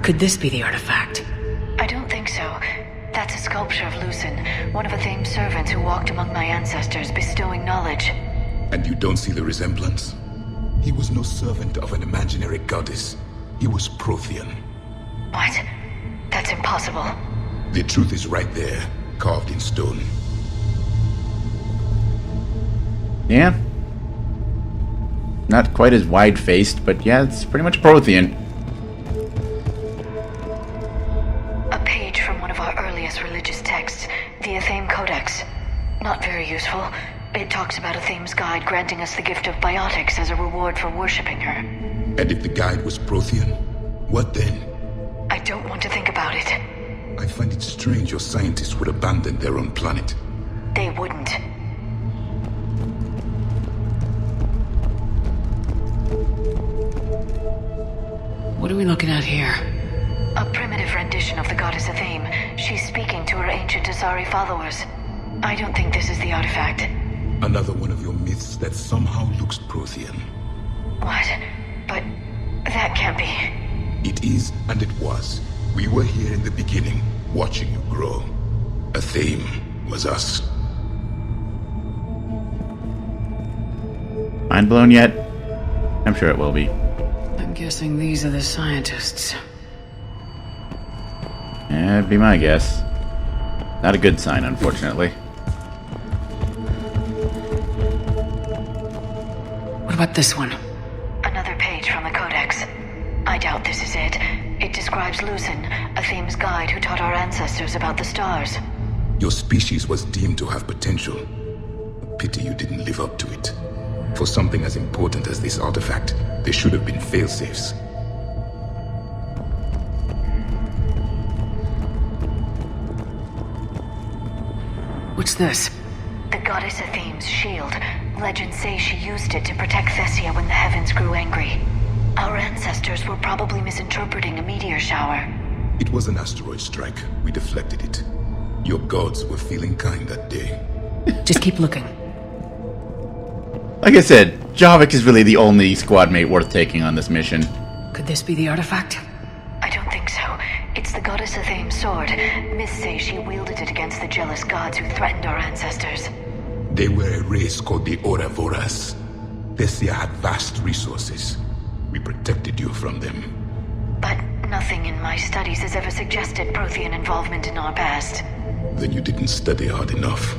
Could this be the artifact? I don't think so. That's a sculpture of Lucen, one of Athame's servants who walked among my ancestors, bestowing knowledge. And you don't see the resemblance? He was no servant of an imaginary goddess. He was Prothean. What? That's impossible. The truth is right there, carved in stone. Yeah. Not quite as wide-faced, but yeah, it's pretty much Prothean. A page from one of our earliest religious texts, the Athame Codex. Not very useful. It talks about Athame's guide granting us the gift of biotics as a reward for worshipping her. And if the guide was Prothean, what then? I don't want to think about it. I find it strange your scientists would abandon their own planet. They wouldn't. What are we looking at here? A primitive rendition of the goddess Athame. She's speaking to her ancient Asari followers. I don't think this is the artifact. Another one of your myths that somehow looks Prothean. What? But that can't be. It is, and it was. We were here in the beginning, watching you grow. Athame was us. Mind blown yet? I'm sure it will be. I'm guessing these are the scientists. Yeah, it'd be my guess. Not a good sign, unfortunately. What about this one? Another page from the Codex. I doubt this is it. It describes Lucen, Athame's guide who taught our ancestors about the stars. Your species was deemed to have potential. A pity you didn't live up to it. For something as important as this artifact, there should have been failsafes. What's this? The goddess Athame's shield. Legends say she used it to protect Thessia when the heavens grew angry. Our ancestors were probably misinterpreting a meteor shower. It was an asteroid strike. We deflected it. Your gods were feeling kind that day. Just keep looking. Like I said, Javik is really the only squad mate worth taking on this mission. Could this be the artifact? I don't think so. It's the goddess Athame's sword. Myths say she wielded it against the jealous gods who threatened our ancestors. They were a race called the Oravoras. Thessia had vast resources. We protected you from them. But nothing in my studies has ever suggested Prothean involvement in our past. Then you didn't study hard enough.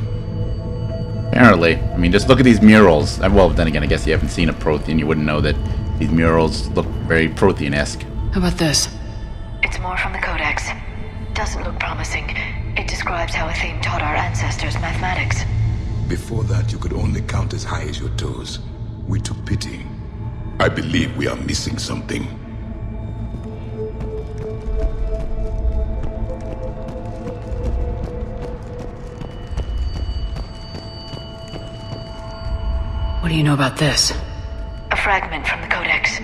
Apparently. I mean, just look at these murals. Well, then again, I guess you haven't seen a Prothean. You wouldn't know that these murals look very Prothean-esque. How about this? It's more from the Codex. Doesn't look promising. It describes how Athame taught our ancestors mathematics. Before that, you could only count as high as your toes. We took pity. I believe we are missing something. What do you know about this? A fragment from the Codex.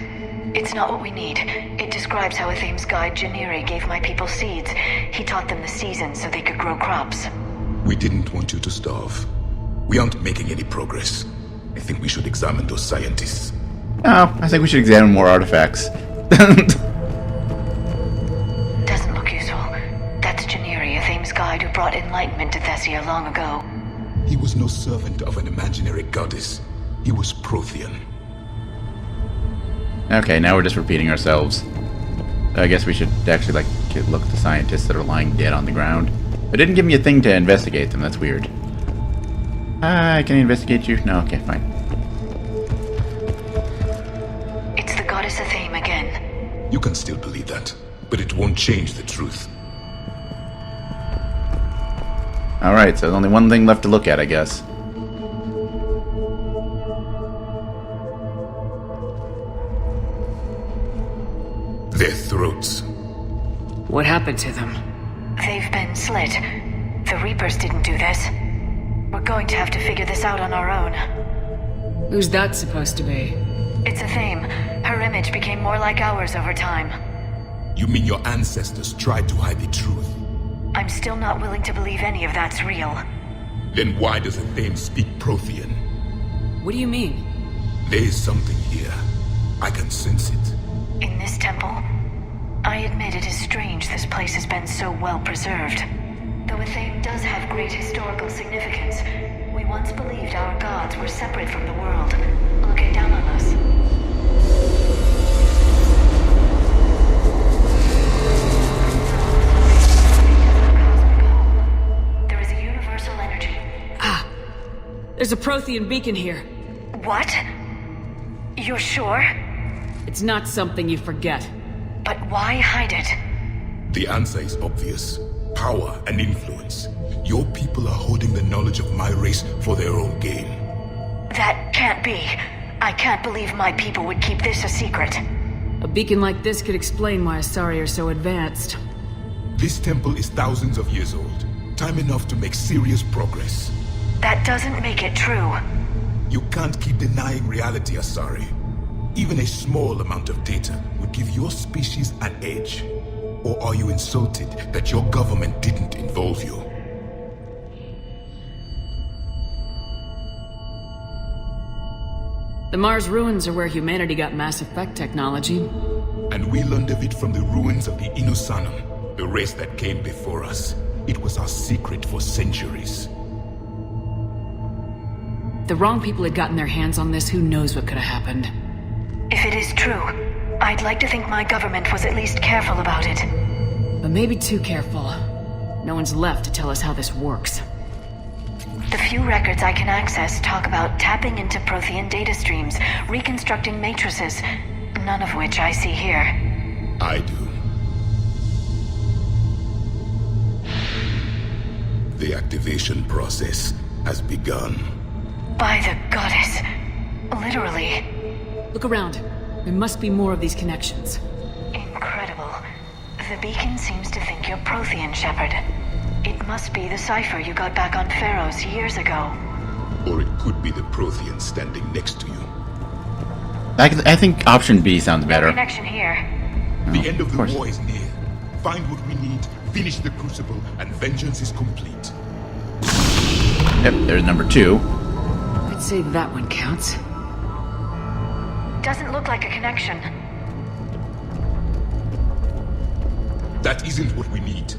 It's not what we need. It describes how Athame's guide Janiri gave my people seeds. He taught them the seasons so they could grow crops. We didn't want you to starve. We aren't making any progress. I think we should examine those scientists. Oh, I think we should examine more artifacts. Doesn't look useful. That's Janiri, Athame's guide who brought enlightenment to Thessia long ago. He was no servant of an imaginary goddess. He was Prothean. Okay, now we're just repeating ourselves. I guess we should actually, look at the scientists that are lying dead on the ground. It didn't give me a thing to investigate them, that's weird. Can I investigate you? No, okay, fine. It's the goddess goddess Athame again. You can still believe that, but it won't change the truth. Alright, so there's only one thing left to look at, I guess. Their throats. What happened to them? They've been slit. The Reapers didn't do this. We're going to have to figure this out on our own. Who's that supposed to be? It's Athame. Her image became more like ours over time. You mean your ancestors tried to hide the truth? I'm still not willing to believe any of that's real. Then why does Athame speak Prothean? What do you mean? There is something here. I can sense it. In this temple? I admit it is strange this place has been so well preserved. Though Athame does have great historical significance, we once believed our gods were separate from the world, looking down on us. There is a universal energy. Ah! There's a Prothean beacon here. What? You're sure? It's not something you forget. But why hide it? The answer is obvious. Power and influence. Your people are holding the knowledge of my race for their own gain. That can't be. I can't believe my people would keep this a secret. A beacon like this could explain why Asari are so advanced. This temple is thousands of years old. Time enough to make serious progress. That doesn't make it true. You can't keep denying reality, Asari. Even a small amount of data would give your species an edge. Or are you insulted that your government didn't involve you? The Mars ruins are where humanity got Mass Effect technology. And we learned of it from the ruins of the Inusanum, the race that came before us. It was our secret for centuries. The wrong people had gotten their hands on this, who knows what could have happened. If it is true, I'd like to think my government was at least careful about it. But maybe too careful. No one's left to tell us how this works. The few records I can access talk about tapping into Prothean data streams, reconstructing matrices, none of which I see here. I do. The activation process has begun. By the goddess. Literally. Look around. There must be more of these connections. Incredible. The beacon seems to think you're Prothean, Shepard. It must be the cipher you got back on Pharaohs years ago. Or it could be the Prothean standing next to you. I think option B sounds better. No connection here. The end of the war is near. Find what we need, finish the Crucible, and vengeance is complete. Yep, there's number 2. I'd say that one counts. Doesn't look like a connection. That isn't what we need.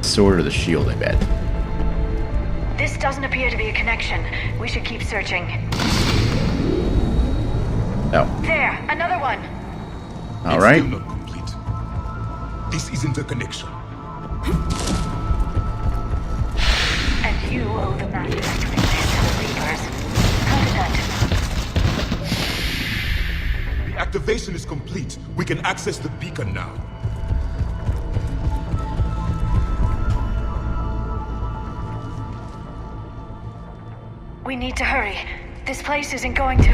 Sword or the shield, I bet. This doesn't appear to be a connection. We should keep searching. Oh. There, another one. All right. It's still not complete. This isn't a connection. And you owe the master to the Reapers. How did that? The activation is complete. We can access the beacon now. We need to hurry. This place isn't going to...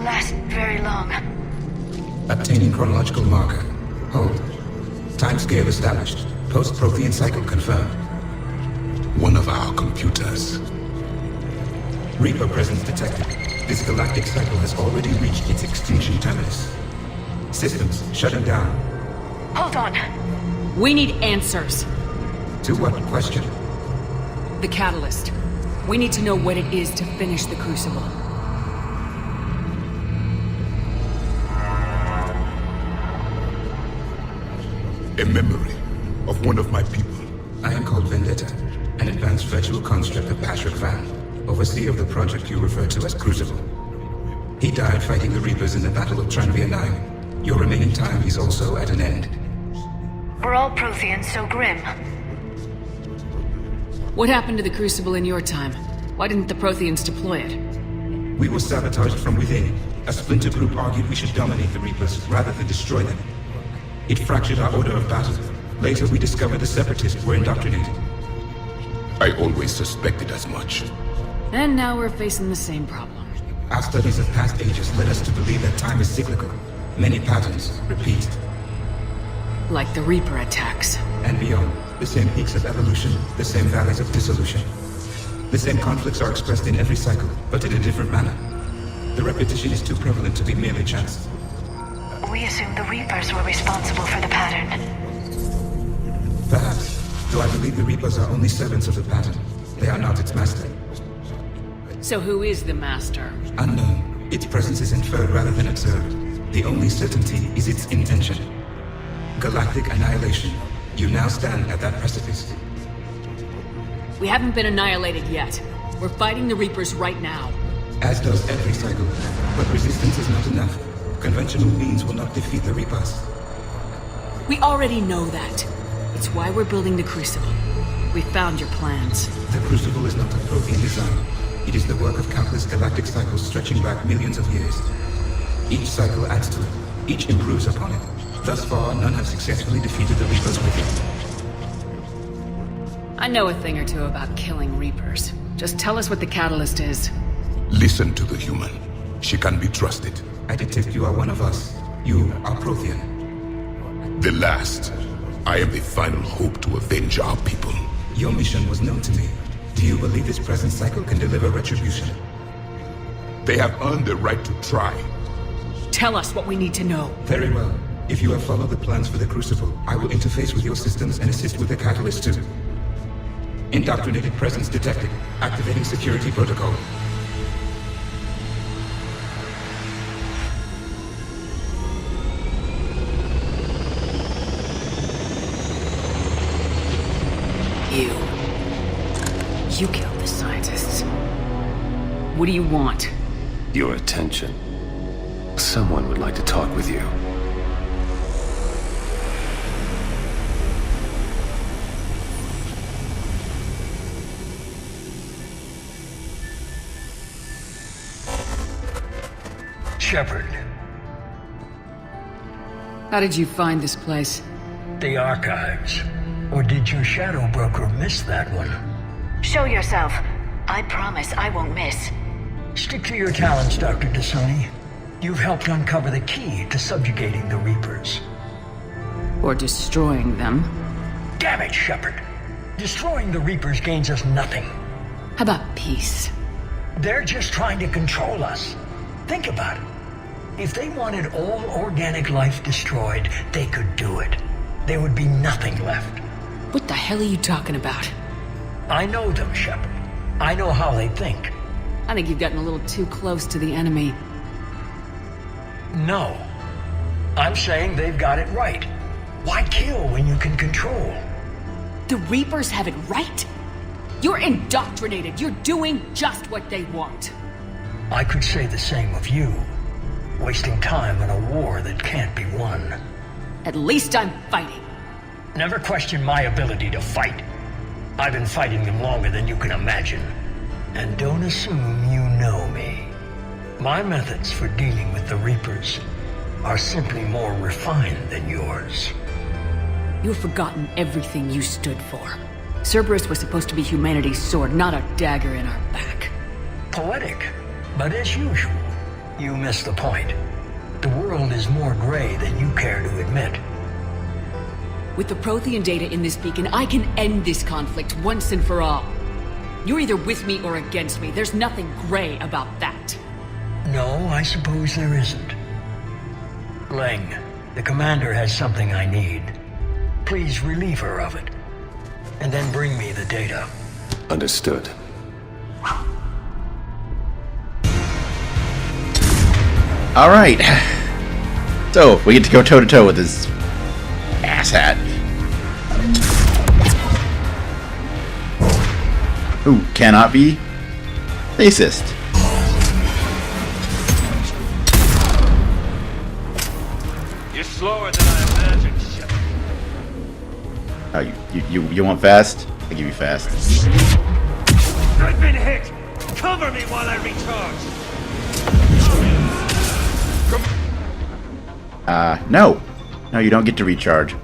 last very long. Obtaining chronological marker. Hold. Timescale established. Post-Prothean cycle confirmed. One of our computers. Reaper presence detected. This galactic cycle has already reached its extinction terminus. Systems shutting down. Hold on. We need answers. To what question? The catalyst. We need to know what it is to finish the Crucible. A memory of one of my people. I am called Vendetta, an advanced virtual construct of Patrick Van, overseer of the project you refer to as Crucible. He died fighting the Reapers in the Battle of Tranvia 9. Your remaining time is also at an end. We're all Protheans so grim. What happened to the Crucible in your time? Why didn't the Protheans deploy it? We were sabotaged from within. A splinter group argued we should dominate the Reapers rather than destroy them. It fractured our order of battle. Later we discovered the Separatists were indoctrinated. I always suspected as much. And now we're facing the same problem. Our studies of past ages led us to believe that time is cyclical. Many patterns repeat. Like the Reaper attacks. And beyond. The same peaks of evolution, the same valleys of dissolution. The same conflicts are expressed in every cycle, but in a different manner. The repetition is too prevalent to be merely chance. We assume the Reapers were responsible for the pattern. Perhaps, though I believe the Reapers are only servants of the pattern. They are not its master. So who is the master? Unknown. Its presence is inferred rather than observed. The only certainty is its intention. Galactic annihilation. You now stand at that precipice. We haven't been annihilated yet. We're fighting the Reapers right now. As does every cycle. But resistance is not enough. Conventional means will not defeat the Reapers. We already know that. It's why we're building the Crucible. We found your plans. The Crucible is not a Prothean design. It is the work of countless galactic cycles stretching back millions of years. Each cycle adds to it. Each improves upon it. Thus far, none have successfully defeated the Reapers with it. I know a thing or two about killing Reapers. Just tell us what the catalyst is. Listen to the human. She can be trusted. I detect you are one of us. You are Prothean. The last. I am the final hope to avenge our people. Your mission was known to me. Do you believe this present cycle can deliver retribution? They have earned the right to try. Tell us what we need to know. Very well. If you have followed the plans for the Crucible, I will interface with your systems and assist with the catalyst too. Indoctrinated presence detected. Activating security protocol. You killed the scientists. What do you want? Your attention. Someone would like to talk with you. Shepard. How did you find this place? The archives. Or did your shadow broker miss that one? Show yourself. I promise I won't miss. Stick to your talents, Dr. D'Soni. You've helped uncover the key to subjugating the Reapers. Or destroying them. Damn it, Shepard. Destroying the Reapers gains us nothing. How about peace? They're just trying to control us. Think about it. If they wanted all organic life destroyed, they could do it. There would be nothing left. What the hell are you talking about? I know them, Shepard. I know how they think. I think you've gotten a little too close to the enemy. No. I'm saying they've got it right. Why kill when you can control? The Reapers have it right? You're indoctrinated. You're doing just what they want. I could say the same of you. Wasting time in a war that can't be won. At least I'm fighting. Never question my ability to fight. I've been fighting them longer than you can imagine. And don't assume you know me. My methods for dealing with the Reapers are simply more refined than yours. You've forgotten everything you stood for. Cerberus was supposed to be humanity's sword, not a dagger in our back. Poetic, but as usual, you missed the point. The world is more gray than you care to admit. With the Prothean data in this beacon, I can end this conflict once and for all. You're either with me or against me. There's nothing gray about that. No, I suppose there isn't. Leng, the Commander has something I need. Please relieve her of it. And then bring me the data. Understood. Alright. So, we get to go toe-to-toe with this asshat. Who cannot be racist. You're slower than I imagined, Shepard. Oh, you want fast? I give you fast. I've been hit! Cover me while I recharge! No. No, you don't get to recharge.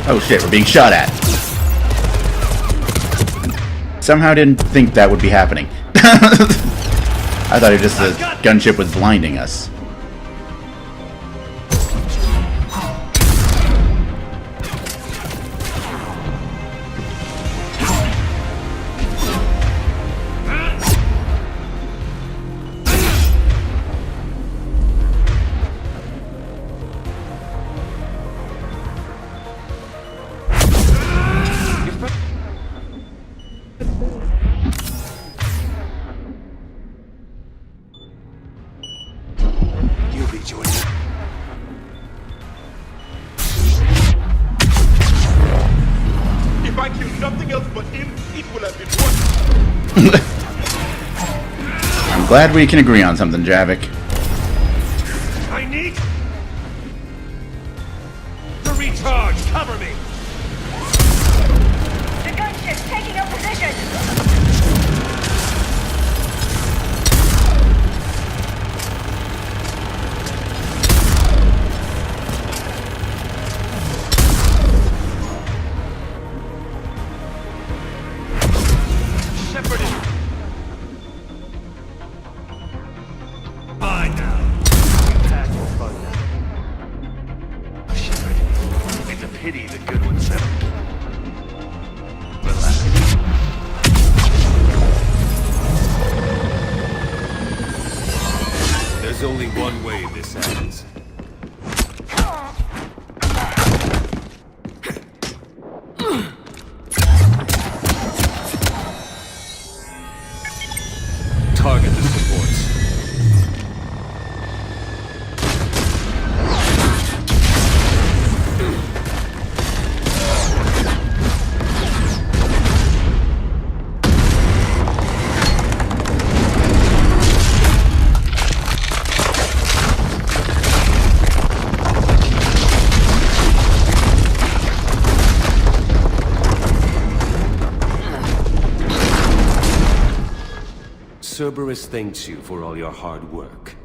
Oh shit, we're being shot at. Somehow didn't think that would be happening. I thought it just the gunship was blinding us. I'm glad we can agree on something, Javik. I need to recharge. Cover me. The gunship's taking up position. Shepard is fine now. Shepard, it's a pity the good ones never. Relax. There's only one way this ends. Target the supports. Cerberus thanks you for all your hard work.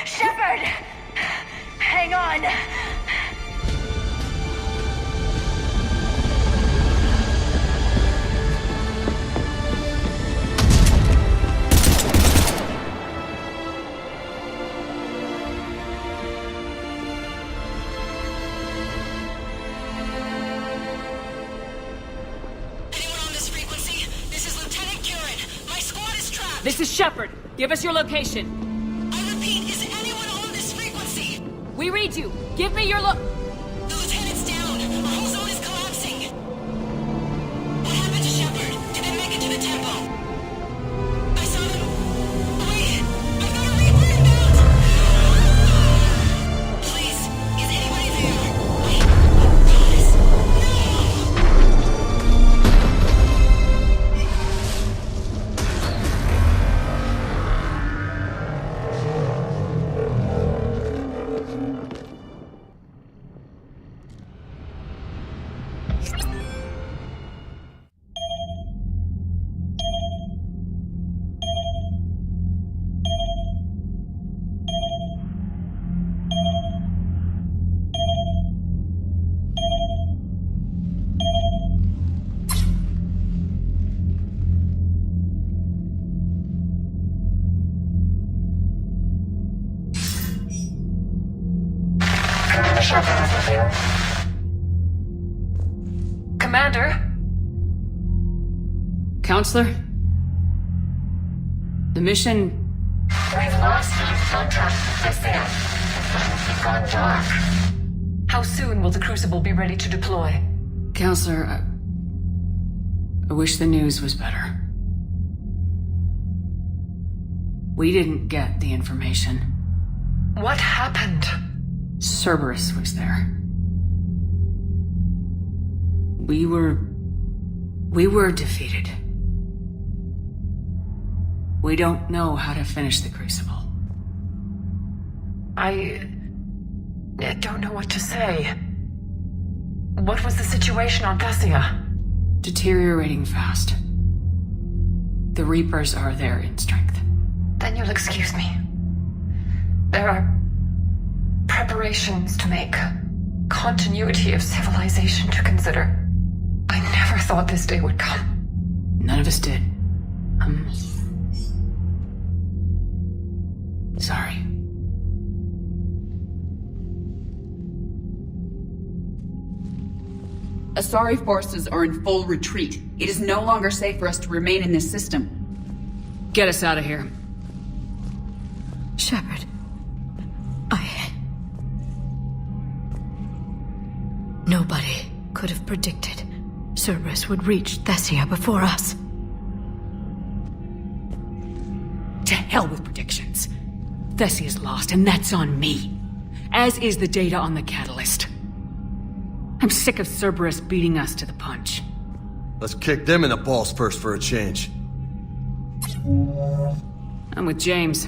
Shepard! Hang on! This is Shepard. Give us your location. I repeat, is anyone on this frequency? We read you. Give me your The lieutenant's down. Our whole zone is collapsing. What happened to Shepard? Did they make it to the temple? I saw them. Wait, I've got a Reaper inbound. Please, is anybody there? Wait, guys, Commander? Counselor? The mission... We've lost contact with Thessia. It's gone dark. How soon will the Crucible be ready to deploy? Counselor, I wish the news was better. We didn't get the information. What happened? Cerberus was there. We were defeated. We don't know how to finish the Crucible. I don't know what to say. What was the situation on Thessia? Deteriorating fast. The Reapers are there in strength. Then you'll excuse me. There are preparations to make, continuity of civilization to consider. I never thought this day would come. None of us did. I'm sorry. Asari forces are in full retreat. It is no longer safe for us to remain in this system. Get us out of here. Shepard. Nobody could have predicted Cerberus would reach Thessia before us. To hell with predictions. Thessia's lost, and that's on me. As is the data on the catalyst. I'm sick of Cerberus beating us to the punch. Let's kick them in the balls first for a change. I'm with James.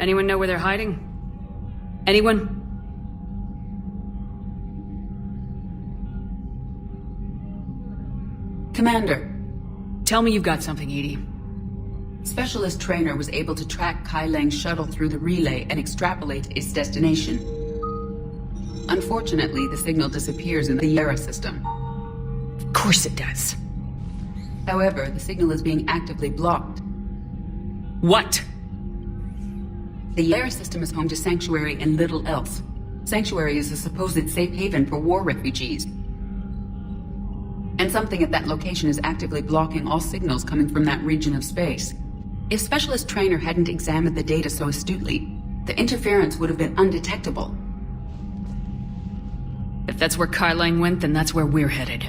Anyone know where they're hiding? Anyone? Commander. Tell me you've got something, Edie. Specialist Trainer was able to track Kai Lang's shuttle through the relay and extrapolate its destination. Unfortunately, the signal disappears in the Yara system. Of course it does. However, the signal is being actively blocked. What? The Yara system is home to Sanctuary and little else. Sanctuary is a supposed safe haven for war refugees. And something at that location is actively blocking all signals coming from that region of space. If Specialist Trainer hadn't examined the data so astutely, the interference would have been undetectable. If that's where Kai Lang went, then that's where we're headed.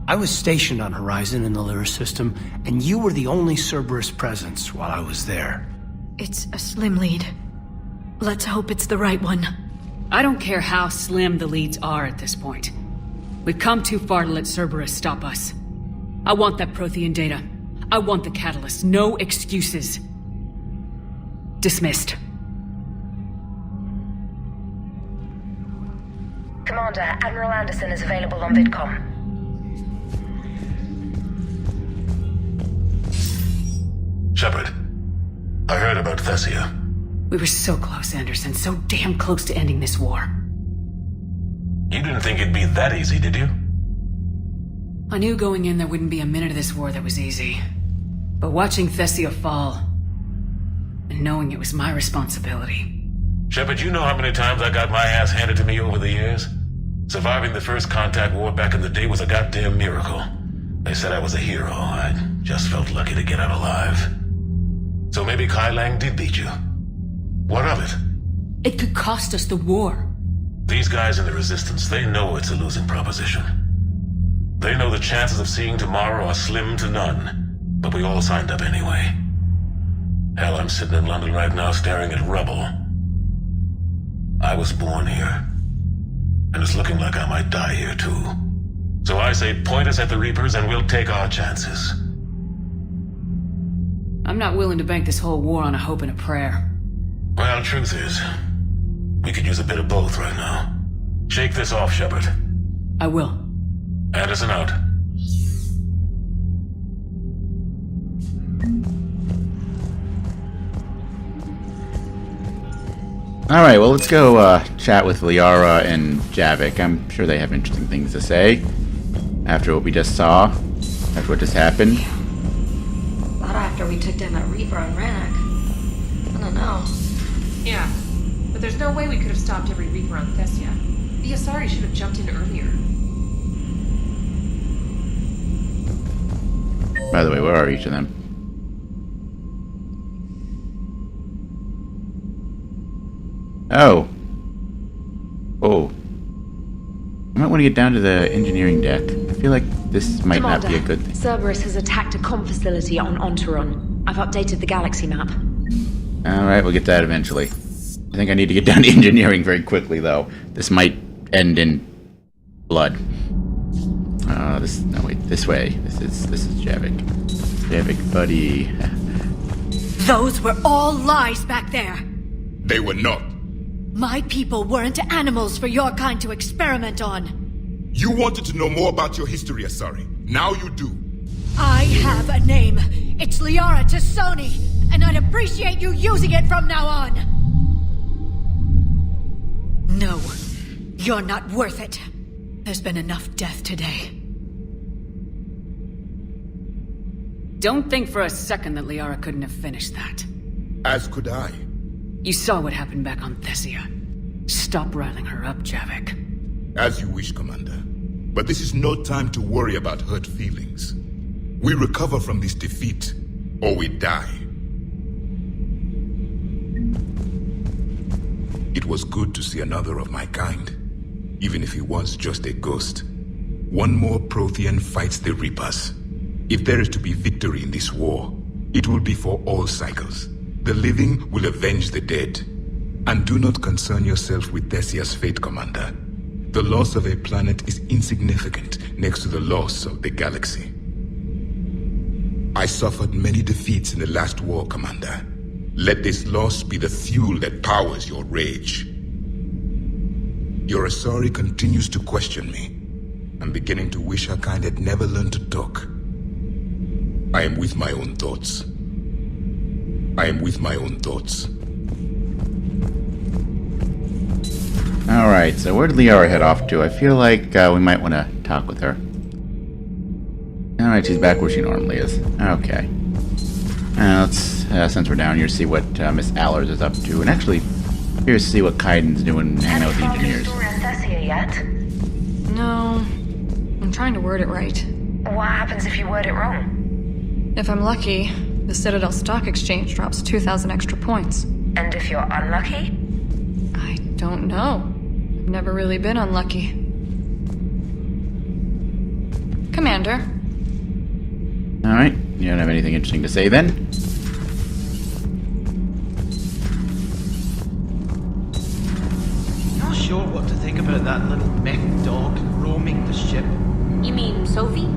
I was stationed on Horizon in the Lyra system, and you were the only Cerberus presence while I was there. It's a slim lead. Let's hope it's the right one. I don't care how slim the leads are at this point. We've come too far to let Cerberus stop us. I want that Prothean data. I want the catalyst. No excuses. Dismissed. Commander, Admiral Anderson is available on VidCom. Shepard, I heard about Thessia. We were so close, Anderson. So damn close to ending this war. You didn't think it'd be that easy, did you? I knew going in there wouldn't be a minute of this war that was easy. But watching Thessia fall, and knowing it was my responsibility. Shepard, you know how many times I got my ass handed to me over the years? Surviving the first contact war back in the day was a goddamn miracle. They said I was a hero. I just felt lucky to get out alive. So maybe Kai Lang did beat you. What of it? It could cost us the war. These guys in the Resistance, they know it's a losing proposition. They know the chances of seeing tomorrow are slim to none, but we all signed up anyway. Hell, I'm sitting in London right now staring at rubble. I was born here, and it's looking like I might die here too. So I say point us at the Reapers and we'll take our chances. I'm not willing to bank this whole war on a hope and a prayer. Well, truth is, we could use a bit of both right now. Shake this off, Shepard. I will. Anderson out. Alright, well, let's go chat with Liara and Javik. I'm sure they have interesting things to say. After what we just saw. After what just happened. Not after we took down that Reaper on Rannoch. I don't know. Yeah. But there's no way we could have stopped every Reaper on Thessia. The Asari should have jumped in earlier. By the way, where are each of them? Oh. Oh. I might want to get down to the engineering deck. I feel like this might not be a good thing. Cerberus has attacked a comm facility on Ontaron. I've updated the galaxy map. Alright, we'll get to that eventually. I think I need to get down to engineering very quickly, though. This might end in blood. This way. This is Javik. Javik, buddy. Those were all lies back there. They were not. My people weren't animals for your kind to experiment on. You wanted to know more about your history, Asari. Now you do. I have a name. It's Liara Tassoni, and I'd appreciate you using it from now on. No, you're not worth it. There's been enough death today. Don't think for a second that Liara couldn't have finished that. As could I. You saw what happened back on Thessia. Stop riling her up, Javik. As you wish, Commander. But this is no time to worry about hurt feelings. We recover from this defeat, or we die. It was good to see another of my kind, even if he was just a ghost. One more Prothean fights the Reapers. If there is to be victory in this war, it will be for all cycles. The living will avenge the dead. And do not concern yourself with Thessia's fate, Commander. The loss of a planet is insignificant next to the loss of the galaxy. I suffered many defeats in the last war, Commander. Let this loss be the fuel that powers your rage. Your Asari continues to question me. I'm beginning to wish her kind had never learned to talk. I am with my own thoughts. Alright, so where did Liara head off to? I feel like we might want to talk with her. Alright, she's back where she normally is. Okay. Let's, since we're down here, see what Miss Allers is up to. And actually, here's to see what Kaiden's doing hanging out with the engineers. Thessia yet? No. I'm trying to word it right. What happens if you word it wrong? If I'm lucky, the Citadel Stock Exchange drops 2,000 extra points. And if you're unlucky? I don't know. I've never really been unlucky. Commander. Alright, you don't have anything interesting to say then? Not sure what to think about that little mech dog roaming the ship. You mean Sophie?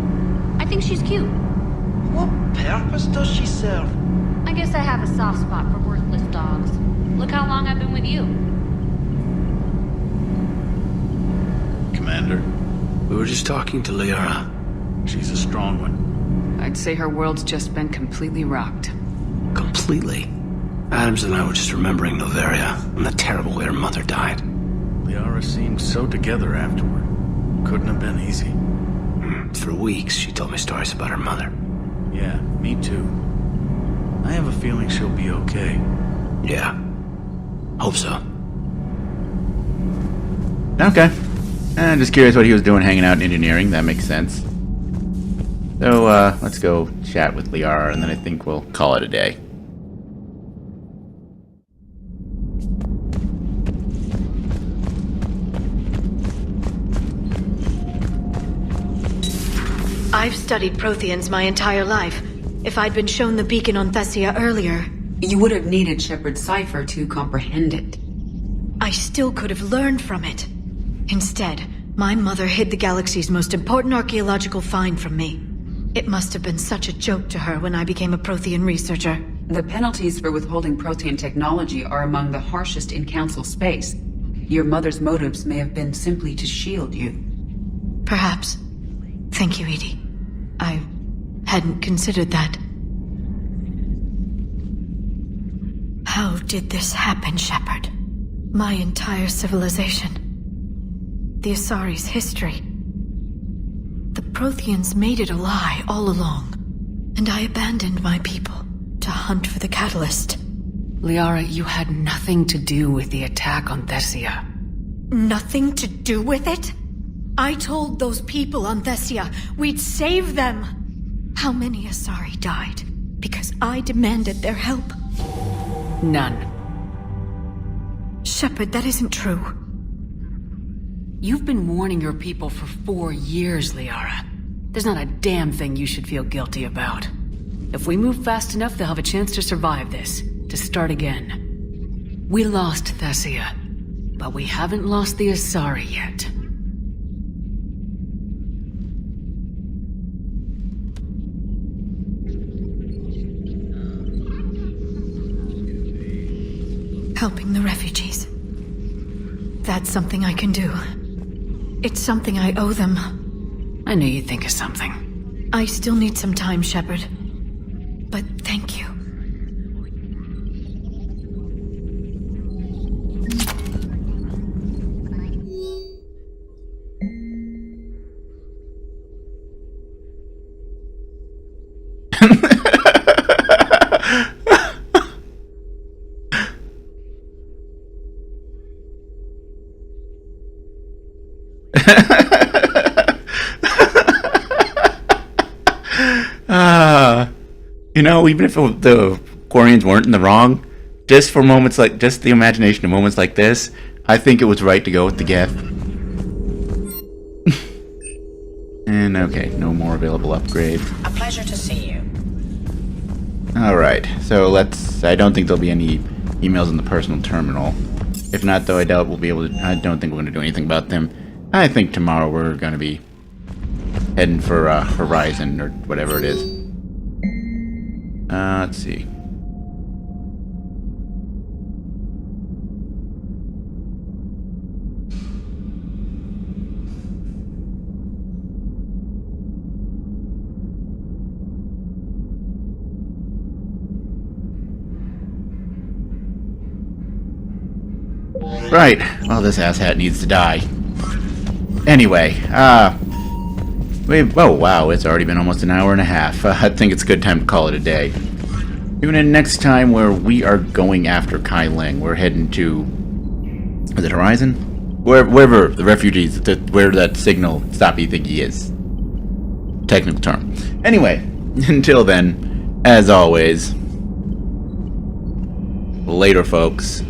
I think she's cute. What purpose does she serve? I guess I have a soft spot for worthless dogs. Look how long I've been with you. Commander, we were just talking to Liara. She's a strong one. I'd say her world's just been completely rocked. Completely. Adams and I were just remembering Noveria and the terrible way her mother died. Liara seemed so together afterward. Couldn't have been easy. For weeks, she told me stories about her mother. Yeah, me too. I have a feeling she'll be okay. Yeah. Hope so. Okay. I'm just curious what he was doing hanging out in engineering. That makes sense. So, let's go chat with Liara, and then I think we'll call it a day. I've studied Protheans my entire life. If I'd been shown the beacon on Thessia earlier... You would have needed Shepard's cipher to comprehend it. I still could have learned from it. Instead, my mother hid the galaxy's most important archaeological find from me. It must have been such a joke to her when I became a Prothean researcher. The penalties for withholding Prothean technology are among the harshest in Council space. Your mother's motives may have been simply to shield you. Perhaps. Thank you, Edie. I hadn't considered that. How did this happen, Shepard? My entire civilization. The Asari's history. The Protheans made it a lie all along, and I abandoned my people to hunt for the catalyst. Liara, you had nothing to do with the attack on Thessia. Nothing to do with it? I told those people on Thessia we'd save them. How many Asari died because I demanded their help? None. Shepard, that isn't true. You've been warning your people for 4 years, Liara. There's not a damn thing you should feel guilty about. If we move fast enough, they'll have a chance to survive this, to start again. We lost Thessia, but we haven't lost the Asari yet. Helping the refugees. That's something I can do. It's something I owe them. I knew you'd think of something. I still need some time, Shepard. But thank you. You know, even if the Quarians weren't in the wrong, just for moments like, just the imagination of moments like this, I think it was right to go with the Geth. And okay, no more available upgrades. A pleasure to see you. Alright, so I don't think there'll be any emails in the personal terminal. If not, though, I doubt we'll be able to, I don't think we're going to do anything about them. I think tomorrow we're going to be heading for Horizon, or whatever it is. Let's see. Right. Well, this asshat needs to die. Anyway, oh wow, it's already been almost an hour and a half. I think it's a good time to call it a day. Tune in next time where we are going after Kai Ling. We're heading to... Is it Horizon? Wherever the refugees, where that signal stoppy thingy is. Technical term. Anyway, until then, as always, later folks.